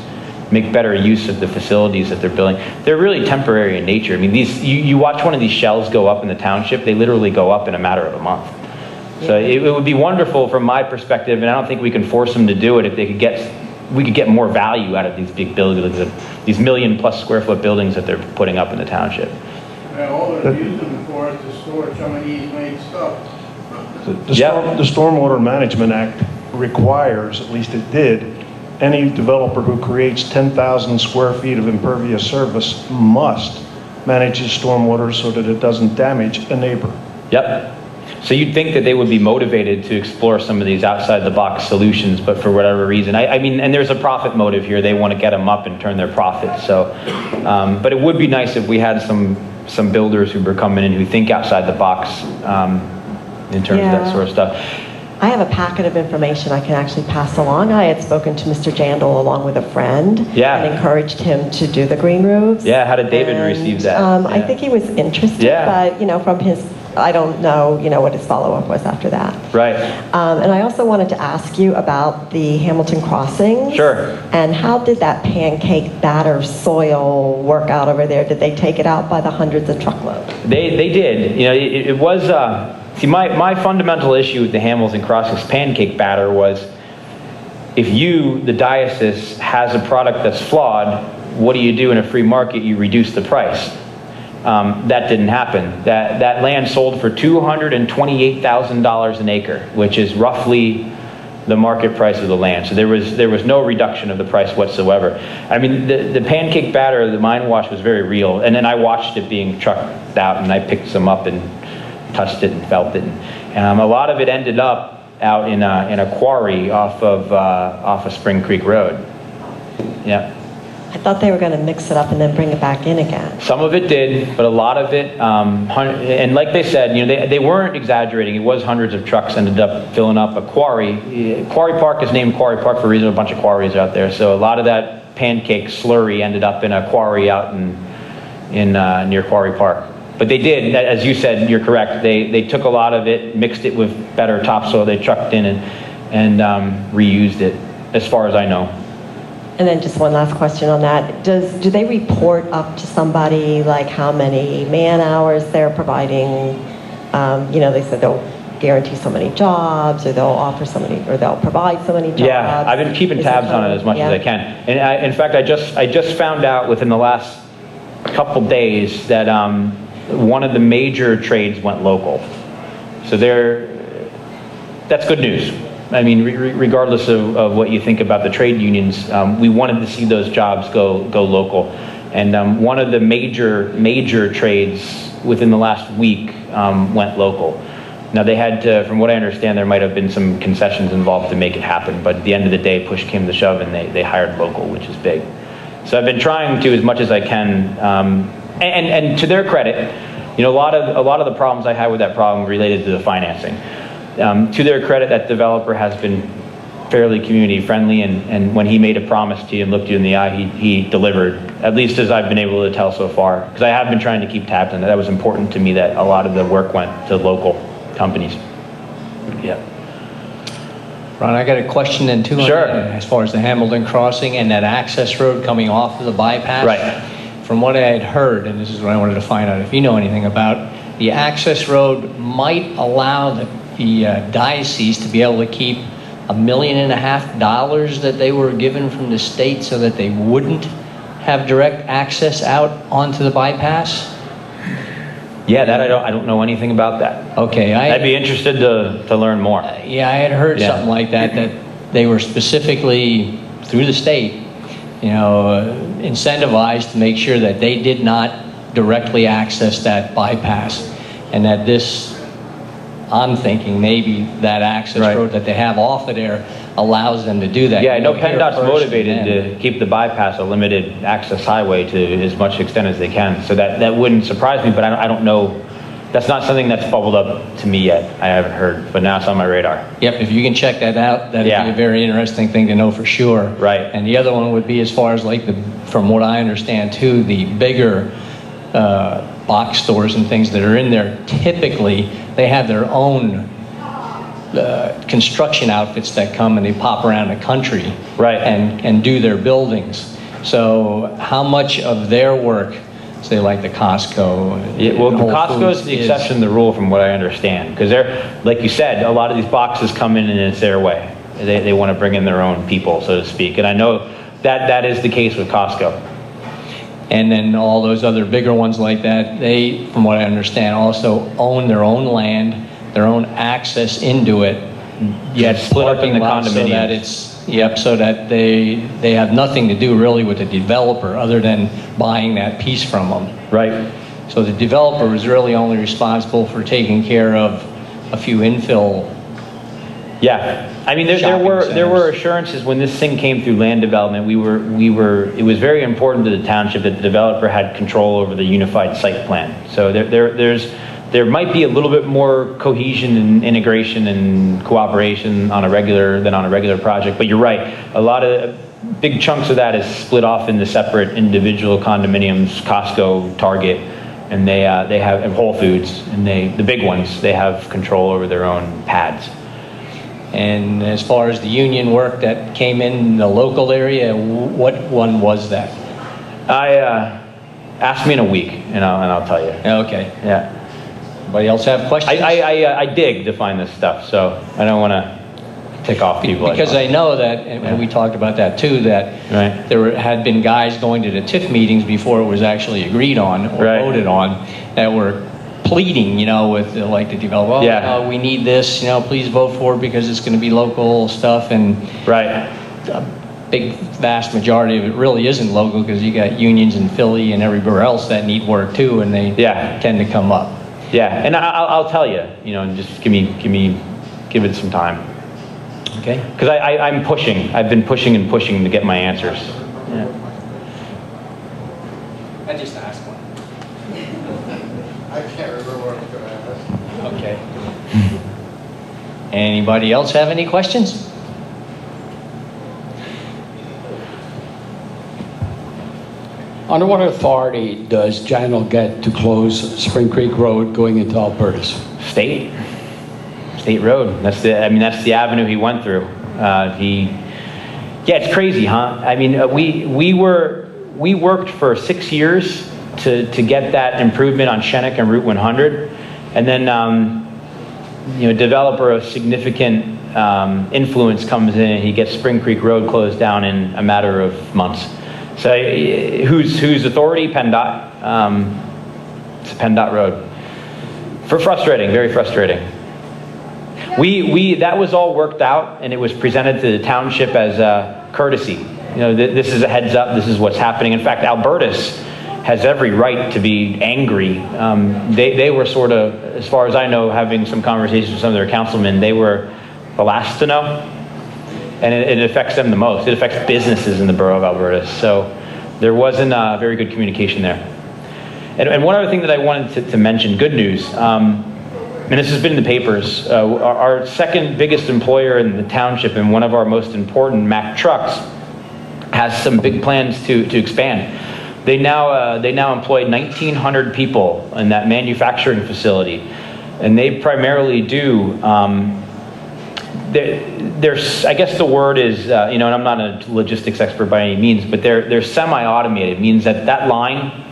[SPEAKER 2] make better use of the facilities that they're building. They're really temporary in nature. I mean, you watch one of these shells go up in the township, they literally go up in a matter of a month. So it would be wonderful from my perspective, and I don't think we can force them to do it if we could get more value out of these big buildings, these 1 million+ square foot buildings that they're putting up in the township.
[SPEAKER 5] And all they're using them for is to store some of these made stuff.
[SPEAKER 6] The Stormwater Management Act requires, at least it did, any developer who creates 10,000 square feet of impervious surface must manage his stormwater so that it doesn't damage a neighbor.
[SPEAKER 2] Yep. So you'd think that they would be motivated to explore some of these outside-the-box solutions, but for whatever reason, I mean, and there's a profit motive here. They want to get them up and turn their profits. So, but it would be nice if we had some builders who were coming in who think outside the box in terms of that sort of stuff.
[SPEAKER 8] I have a packet of information I can actually pass along. I had spoken to Mr. Jandal along with a friend and encouraged him to do the green roofs.
[SPEAKER 2] Yeah, how did David receive that?
[SPEAKER 8] I think he was interested, but from his, I don't know, what his follow-up was after that.
[SPEAKER 2] Right.
[SPEAKER 8] And I also wanted to ask you about the Hamilton Crossings.
[SPEAKER 2] Sure.
[SPEAKER 8] And how did that pancake batter soil work out over there? Did they take it out by the hundreds of truckloads?
[SPEAKER 2] They did. It was, see, my fundamental issue with the Hamilton Crossings pancake batter was, if you, the diocese, has a product that's flawed, what do you do in a free market? You reduce the price. That didn't happen. That land sold for $228,000 an acre, which is roughly the market price of the land. So there was no reduction of the price whatsoever. I mean, the pancake batter, the mine wash was very real. And then I watched it being trucked out, and I picked some up and touched it and felt it. And a lot of it ended up out in a quarry off of Spring Creek Road. Yeah.
[SPEAKER 8] I thought they were going to mix it up and then bring it back in again.
[SPEAKER 2] Some of it did, but a lot of it, and like they said, they weren't exaggerating. It was hundreds of trucks ended up filling up a quarry. Quarry Park is named Quarry Park for a reason. A bunch of quarries out there. So a lot of that pancake slurry ended up in a quarry out in near Quarry Park. But they did, as you said, you're correct. They took a lot of it, mixed it with better topsoil. They trucked in and reused it, as far as I know.
[SPEAKER 8] And then just one last question on that. Do they report up to somebody like how many man hours they're providing? They said they'll guarantee so many jobs, or they'll offer so many, or they'll provide so many jobs.
[SPEAKER 2] Yeah, I've been keeping tabs on it as much as I can. And in fact, I just found out within the last couple days that one of the major trades went local. So that's good news. I mean, regardless of what you think about the trade unions, we wanted to see those jobs go local. And one of the major trades within the last week went local. Now they had to, from what I understand, there might have been some concessions involved to make it happen, but at the end of the day, push came to shove and they hired local, which is big. So I've been trying to, as much as I can, and to their credit, a lot of the problems I had with that problem related to the financing. To their credit, that developer has been fairly community friendly, and when he made a promise to you and looked you in the eye, he delivered, at least as I've been able to tell so far. Because I have been trying to keep tabs on that. That was important to me, that a lot of the work went to local companies. Yeah.
[SPEAKER 1] Ron, I got a question then too.
[SPEAKER 2] Sure.
[SPEAKER 1] As far as the Hamilton crossing and that access road coming off of the bypass.
[SPEAKER 2] Right.
[SPEAKER 1] From what I had heard, and this is what I wanted to find out if you know anything about, the access road might allow the diocese to be able to keep $1.5 million that they were given from the state so that they wouldn't have direct access out onto the bypass.
[SPEAKER 2] Yeah, that I don't know anything about that.
[SPEAKER 1] Okay,
[SPEAKER 2] I'd be interested to learn more.
[SPEAKER 1] Yeah, I had heard
[SPEAKER 2] Yeah.
[SPEAKER 1] something like that, that they were specifically, through the state, incentivized to make sure that they did not directly access that bypass. And that this, I'm thinking maybe that access
[SPEAKER 2] Right.
[SPEAKER 1] road that they have off of there allows them to do that.
[SPEAKER 2] Yeah, I know
[SPEAKER 1] You hear
[SPEAKER 2] PennDOT's
[SPEAKER 1] first
[SPEAKER 2] motivated
[SPEAKER 1] and then-
[SPEAKER 2] to keep the bypass a limited access highway to as much extent as they can. So that wouldn't surprise me, but I don't know. That's not something that's bubbled up to me yet. I haven't heard, but now it's on my radar.
[SPEAKER 1] Yep, if you can check that out, that'd
[SPEAKER 2] Yeah.
[SPEAKER 1] be a very interesting thing to know for sure.
[SPEAKER 2] Right.
[SPEAKER 1] And the other one would be as far as like from what I understand too, the bigger box stores and things that are in there, typically they have their own construction outfits that come and they pop around the country.
[SPEAKER 2] Right.
[SPEAKER 1] And do their buildings. So how much of their work, say like the Costco.
[SPEAKER 2] Yeah, well, the
[SPEAKER 1] Whole
[SPEAKER 2] Costco's
[SPEAKER 1] Foods
[SPEAKER 2] the exception to the rule from what I understand. Because they're, like you said, a lot of these boxes come in and it's their way. They want to bring in their own people, so to speak. And I know that is the case with Costco.
[SPEAKER 1] And then all those other bigger ones like that, they, from what I understand, also own their own land, their own access into it.
[SPEAKER 2] Yeah, it's split up in the
[SPEAKER 1] Parking lots so that
[SPEAKER 2] condominiums.
[SPEAKER 1] so that they have nothing to do really with the developer other than buying that piece from them.
[SPEAKER 2] Right.
[SPEAKER 1] So the developer was really only responsible for taking care of a few infill.
[SPEAKER 2] Yeah, I mean, there
[SPEAKER 1] Shopping
[SPEAKER 2] were
[SPEAKER 1] centers.
[SPEAKER 2] assurances when this thing came through land development. It was very important to the township that the developer had control over the unified site plan. So there might be a little bit more cohesion and integration and cooperation on a regular project. But you're right, a lot of big chunks of that is split off into separate individual condominiums, Costco, Target, and they have and Whole Foods, and the big ones, they have control over their own pads.
[SPEAKER 1] And as far as the union work that came in the local area, what one was that?
[SPEAKER 2] Ask me in a week, and I'll tell you.
[SPEAKER 1] Okay.
[SPEAKER 2] Yeah,
[SPEAKER 1] Anybody else have questions?
[SPEAKER 2] I dig to find this stuff, so I don't want to tick off people.
[SPEAKER 1] Because I know that, and we talked about that too, that
[SPEAKER 2] Right.
[SPEAKER 1] had been guys going to the TIF meetings before it was actually agreed on or
[SPEAKER 2] Right.
[SPEAKER 1] voted on that were pleading, with like the developer,
[SPEAKER 2] Yeah.
[SPEAKER 1] we need this, please vote for it because it's going to be local stuff, and
[SPEAKER 2] Right.
[SPEAKER 1] a big vast majority of it really isn't local because you got unions in Philly and everywhere else that need work too, and they
[SPEAKER 2] Yeah.
[SPEAKER 1] tend to come up.
[SPEAKER 2] Yeah, and I'll tell you, just give it some time.
[SPEAKER 1] Okay.
[SPEAKER 2] Because I'm pushing. I've been pushing and pushing to get my answers. Yeah.
[SPEAKER 1] I just asked one.
[SPEAKER 4] I can't remember what I was going to ask.
[SPEAKER 1] Okay. Anybody else have any questions?
[SPEAKER 9] Under what authority does Janel get to close Spring Creek Road going into Albertus?
[SPEAKER 2] State road. That's the avenue he went through. Yeah, it's crazy, huh? I mean, we worked for 6 years to get that improvement on Shennick and Route 100, and then a developer of significant influence comes in and he gets Spring Creek Road closed down in a matter of months. So whose authority? PennDOT. It's a PennDOT road. Frustrating, very frustrating. That was all worked out, and it was presented to the township as a courtesy. This is a heads up. This is what's happening. In fact, Albertus has every right to be angry. They were sort of, as far as I know, having some conversations with some of their councilmen. They were the last to know, and it affects them the most. It affects businesses in the borough of Albertus. So there wasn't very good communication there. And one other thing that I wanted to mention, good news. And this has been in the papers, our second biggest employer in the township and one of our most important, Mack Trucks, has some big plans to expand. They now employ 1,900 people in that manufacturing facility, and they primarily do there's, I guess the word is, and I'm not a logistics expert by any means, but they're semi-automated, means that line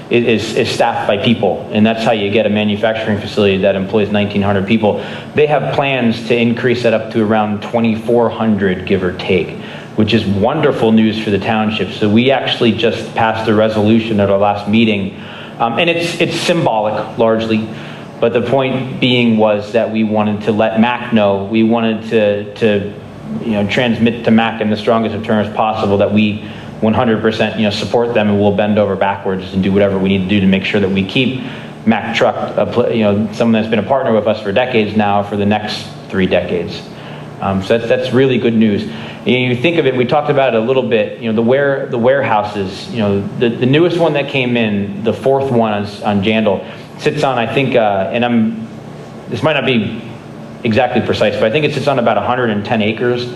[SPEAKER 2] is staffed by people, and that's how you get a manufacturing facility that employs 1,900 people. They have plans to increase that up to around 2,400, give or take, which is wonderful news for the township. So we actually just passed a resolution at our last meeting, and it's symbolic largely, but the point being was that we wanted to let MAC know, we wanted to transmit to MAC in the strongest of terms possible that we 100% support them, and we'll bend over backwards and do whatever we need to do to make sure that we keep Mack Truck, someone that's been a partner with us for decades now, for the next 3 decades. So that's really good news. You think of it, we talked about it a little bit, the warehouses, the newest one that came in, the 4th one on Jandal, sits on, I think, this might not be exactly precise, but I think it sits on about 110 acres.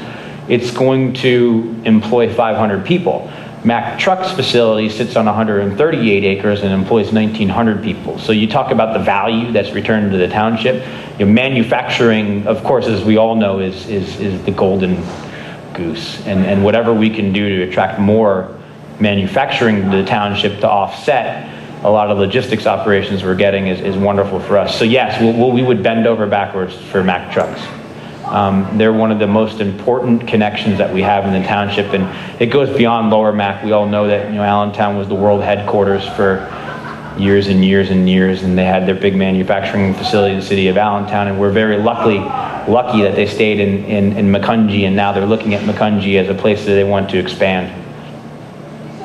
[SPEAKER 2] It's going to employ 500 people. Mack Truck's facility sits on 138 acres and employs 1,900 people. So you talk about the value that's returned to the township. Manufacturing, of course, as we all know, is the golden goose. And whatever we can do to attract more manufacturing to the township to offset a lot of logistics operations we're getting is wonderful for us. So yes, we would bend over backwards for Mack Trucks. They're one of the most important connections that we have in the township, and it goes beyond Lower Mack. We all know that Allentown was the world headquarters for years and years and years, and they had their big manufacturing facility in the city of Allentown, and we're very lucky that they stayed in Macungie, and now they're looking at Macungie as a place that they want to expand,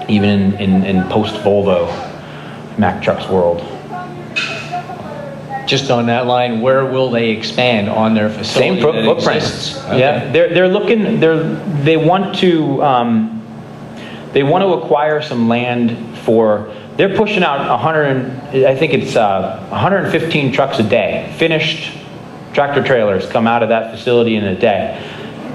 [SPEAKER 2] even in post-Volvo Mack Trucks world.
[SPEAKER 1] Just on that line, where will they expand on their facility?
[SPEAKER 2] Same
[SPEAKER 1] that
[SPEAKER 2] footprint.
[SPEAKER 1] exists? Okay.
[SPEAKER 2] Yeah, they want to acquire some land for. They're pushing out 115 trucks a day. Finished tractor trailers come out of that facility in a day.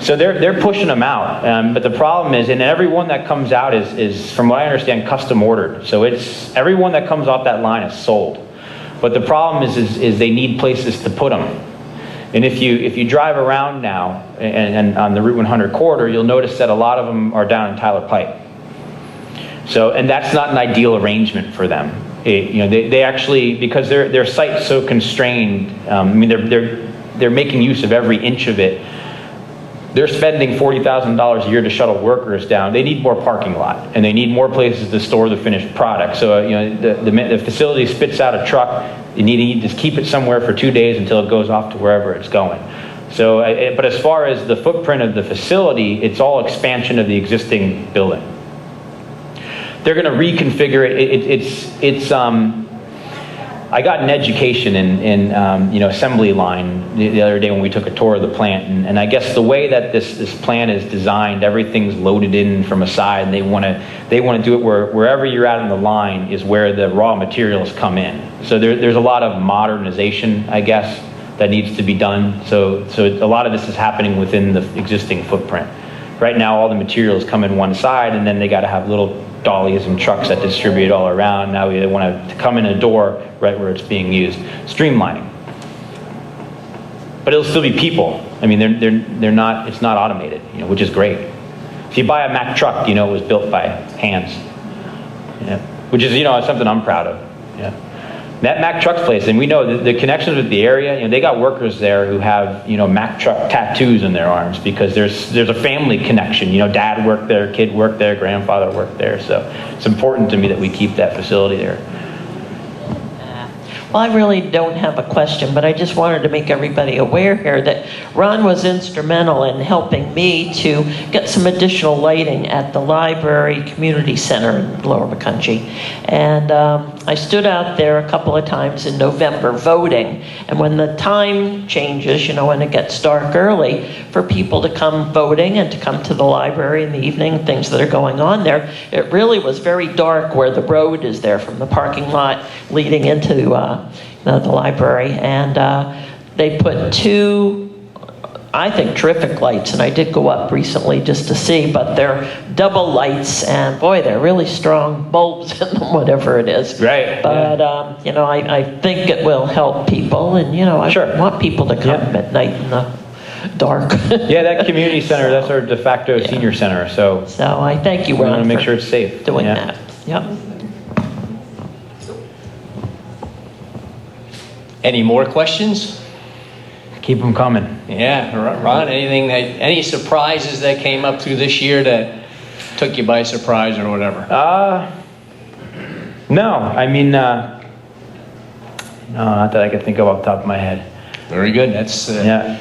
[SPEAKER 2] So they're pushing them out. But the problem is, and every one that comes out is, from what I understand, custom ordered. So it's every one that comes off that line is sold. But the problem is they need places to put them. And if you drive around now and on the Route 100 corridor, you'll notice that a lot of them are down in Tyler Pike. So, and that's not an ideal arrangement for them. They actually, because their site's so constrained. They're making use of every inch of it. They're spending $40,000 a year to shuttle workers down. They need more parking lot, and they need more places to store the finished product. So the facility spits out a truck. You need to keep it somewhere for 2 days until it goes off to wherever it's going. So, but as far as the footprint of the facility, it's all expansion of the existing building. They're going to reconfigure it. I got an education in assembly line the other day when we took a tour of the plant, and I guess the way that this plant is designed, everything's loaded in from a side, and they want to do it wherever you're at in the line is where the raw materials come in. So there's a lot of modernization, I guess, that needs to be done. So a lot of this is happening within the existing footprint. Right now, all the materials come in one side, and then they got to have little dollies and trucks that distribute all around. Now they want to come in a door right where it's being used. Streamlining. But it'll still be people. I mean, they're not. It's not automated, which is great. If you buy a Mack truck, it was built by hands. Which is something I'm proud of. Yeah. That Mack Trucks place, and we know the connections with the area, they got workers there who have, Mack Truck tattoos in their arms because there's a family connection. Dad worked there, kid worked there, grandfather worked there. So it's important to me that we keep that facility there.
[SPEAKER 3] Well, I really don't have a question, but I just wanted to make everybody aware here that Ron was instrumental in helping me to get some additional lighting at the library community center in Lower Macungie. And I stood out there a couple of times in November voting. And when the time changes, when it gets dark early, for people to come voting and to come to the library in the evening, things that are going on there, it really was very dark where the road is there from the parking lot leading into the library. And they put 2, I think, terrific lights, and I did go up recently just to see, but they're double lights, and boy, they're really strong bulbs in them, whatever it is.
[SPEAKER 2] Right.
[SPEAKER 3] But, I think it will help people, and, I
[SPEAKER 2] Sure.
[SPEAKER 3] want people to come at night in the dark.
[SPEAKER 2] Yeah, that community center, that's our de facto senior center, so
[SPEAKER 3] So I thank you,
[SPEAKER 2] we want
[SPEAKER 3] Ron,
[SPEAKER 2] to make
[SPEAKER 3] for
[SPEAKER 2] sure it's safe.
[SPEAKER 3] doing
[SPEAKER 2] Yeah.
[SPEAKER 3] that. Yep.
[SPEAKER 1] Any more questions?
[SPEAKER 2] Keep them coming.
[SPEAKER 1] Yeah, Ron, any surprises that came up through this year that took you by surprise or whatever?
[SPEAKER 2] No, I mean, no, not that I can think of off the top of my head.
[SPEAKER 1] Very good. That's
[SPEAKER 2] Yeah.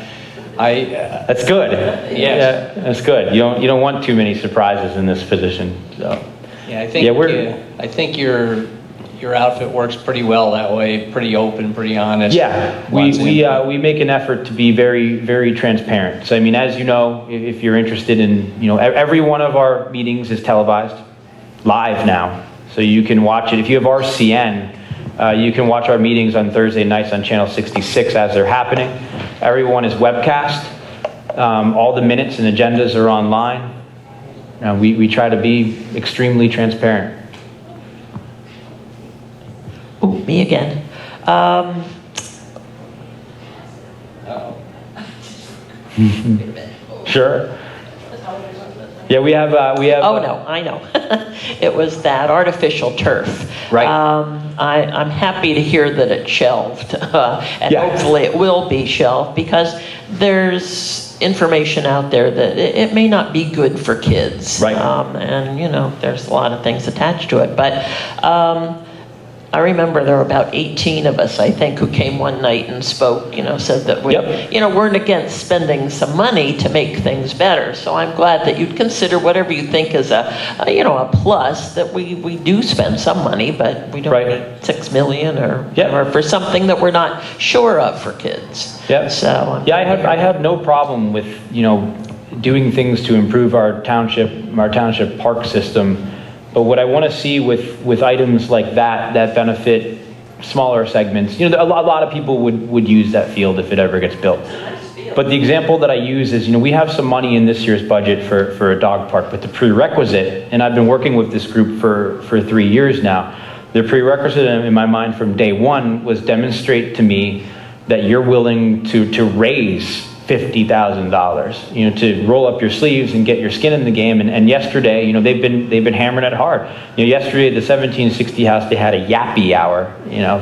[SPEAKER 2] That's good.
[SPEAKER 1] Yes.
[SPEAKER 2] Yeah, that's good. You don't want too many surprises in this position. So.
[SPEAKER 1] Yeah, I think
[SPEAKER 2] Yeah,
[SPEAKER 1] I think your outfit works pretty well that way. Pretty open, pretty honest.
[SPEAKER 2] Yeah, we make an effort to be very, very transparent. So I mean, as you know, if you're interested in, every one of our meetings is televised live now, so you can watch it. If you have RCN, you can watch our meetings on Thursday nights on channel 66 as they're happening. Everyone is webcast. All the minutes and agendas are online. We try to be extremely transparent.
[SPEAKER 3] Ooh, me again.
[SPEAKER 2] Sure. Yeah, we have.
[SPEAKER 3] Oh, no, I know. It was that artificial turf.
[SPEAKER 2] Right.
[SPEAKER 3] I'm happy to hear that it's shelved, and
[SPEAKER 2] Yeah.
[SPEAKER 3] hopefully it will be shelved, because there's information out there that it may not be good for kids.
[SPEAKER 2] Right.
[SPEAKER 3] And, there's a lot of things attached to it. But I remember there were about 18 of us, I think, who came one night and spoke, said that we,
[SPEAKER 2] Yep.
[SPEAKER 3] weren't against spending some money to make things better. So I'm glad that you'd consider whatever you think is a plus, that we do spend some money, but we don't
[SPEAKER 2] Right.
[SPEAKER 3] need 6 million or
[SPEAKER 2] Yep.
[SPEAKER 3] whatever for something that we're not sure of for kids.
[SPEAKER 2] Yep.
[SPEAKER 3] So I'm
[SPEAKER 2] Yeah,
[SPEAKER 3] glad to hear
[SPEAKER 2] I
[SPEAKER 3] that.
[SPEAKER 2] have no problem with, doing things to improve our township park system. But what I want to see with items like that benefit smaller segments, a lot of people would use that field if it ever gets built. But the example that I use is, we have some money in this year's budget for a dog park, but the prerequisite, and I've been working with this group for 3 years now, the prerequisite in my mind from day one was demonstrate to me that you're willing to raise $50,000, to roll up your sleeves and get your skin in the game. And yesterday, they've been hammering it hard. Yesterday at the 1760 House, they had a yappy hour,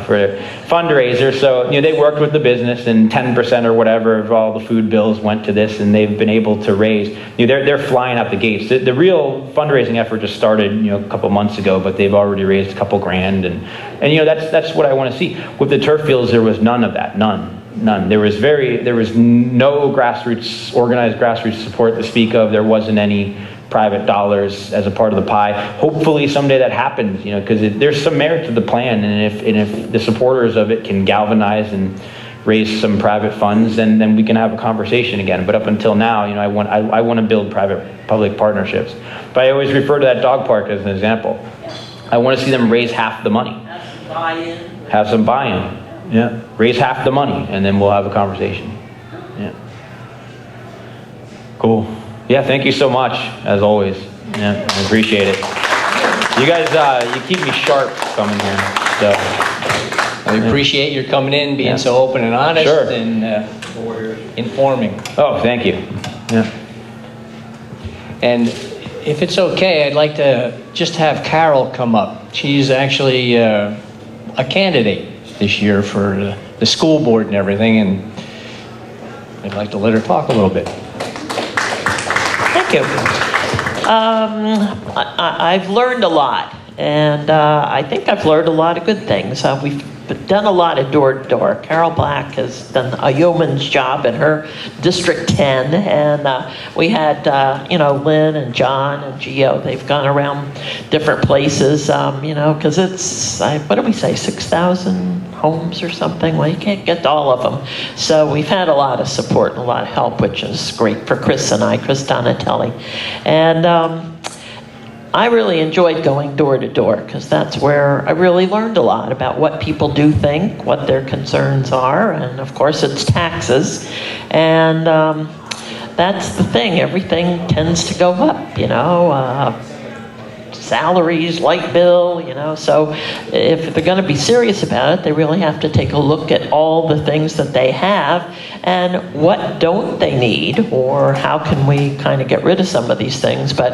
[SPEAKER 2] for a fundraiser. So, they worked with the business, and 10% or whatever of all the food bills went to this, and they've been able to raise, they're flying out the gates. The real fundraising effort just started, a couple months ago, but they've already raised a couple grand. And that's what I want to see. With the turf fields, there was none of that, none. There was no organized grassroots support to speak of. There wasn't any private dollars as a part of the pie. Hopefully someday that happens, because there's some merit to the plan, and if the supporters of it can galvanize and raise some private funds, then we can have a conversation again. But up until now, I want to build private-public partnerships. But I always refer to that dog park as an example. I want to see them raise half the money. Have some buy-in. Yeah, raise half the money, and then we'll have a conversation. Yeah. Cool. Yeah, thank you so much, as always. Yeah, I appreciate it. You guys, you keep me sharp coming here. So.
[SPEAKER 1] I appreciate your coming in, being so open and honest,
[SPEAKER 2] Sure.
[SPEAKER 1] and informing.
[SPEAKER 2] Oh, thank you. Yeah.
[SPEAKER 1] And if it's okay, I'd like to just have Carol come up. She's actually a candidate this year for the school board and everything, and I'd like to let her talk a little bit.
[SPEAKER 3] Thank you. I've learned a lot, and I think I've learned a lot of good things. We've done a lot of door-to-door. Carol Black has done a yeoman's job in her District 10, and we had, Lynn and John and Gio. They've gone around different places, because it's, what do we say, 6,000 homes or something? Well, you can't get to all of them. So we've had a lot of support and a lot of help, which is great for Chris and I, Chris Donatelli. And I really enjoyed going door to door, because that's where I really learned a lot about what people do think, what their concerns are, and of course it's taxes. And that's the thing, everything tends to go up, salaries, light bill, so if they're going to be serious about it, they really have to take a look at all the things that they have and what don't they need, or how can we kind of get rid of some of these things. But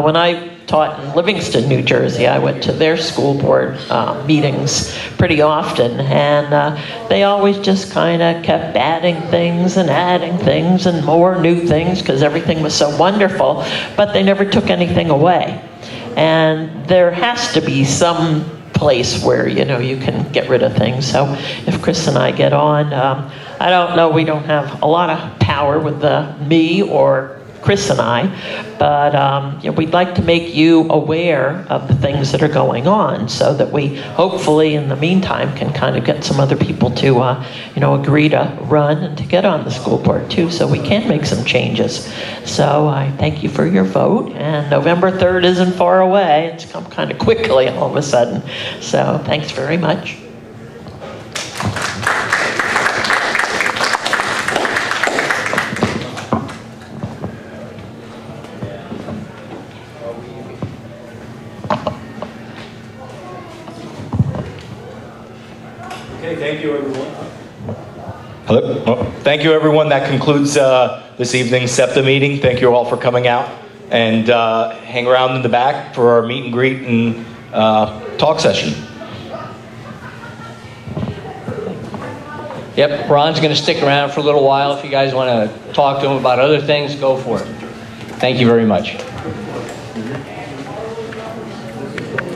[SPEAKER 3] when I taught in Livingston, New Jersey, I went to their school board meetings pretty often, and they always just kind of kept adding things and more new things because everything was so wonderful, but they never took anything away. And there has to be some place where, you can get rid of things. So if Chris and I get on, I don't know, we don't have a lot of power with me or Chris and I, but we'd like to make you aware of the things that are going on so that we hopefully in the meantime can kind of get some other people to agree to run and to get on the school board too, so we can make some changes. So I thank you for your vote, and November 3rd isn't far away. It's come kind of quickly all of a sudden. So thanks very much.
[SPEAKER 10] Okay, thank you, everyone. Hello? Oh, thank you, everyone. That concludes this evening's CEPTA meeting. Thank you all for coming out, and hang around in the back for our meet and greet and talk session.
[SPEAKER 1] Yep, Ron's going to stick around for a little while. If you guys want to talk to him about other things, go for it. Thank you very much.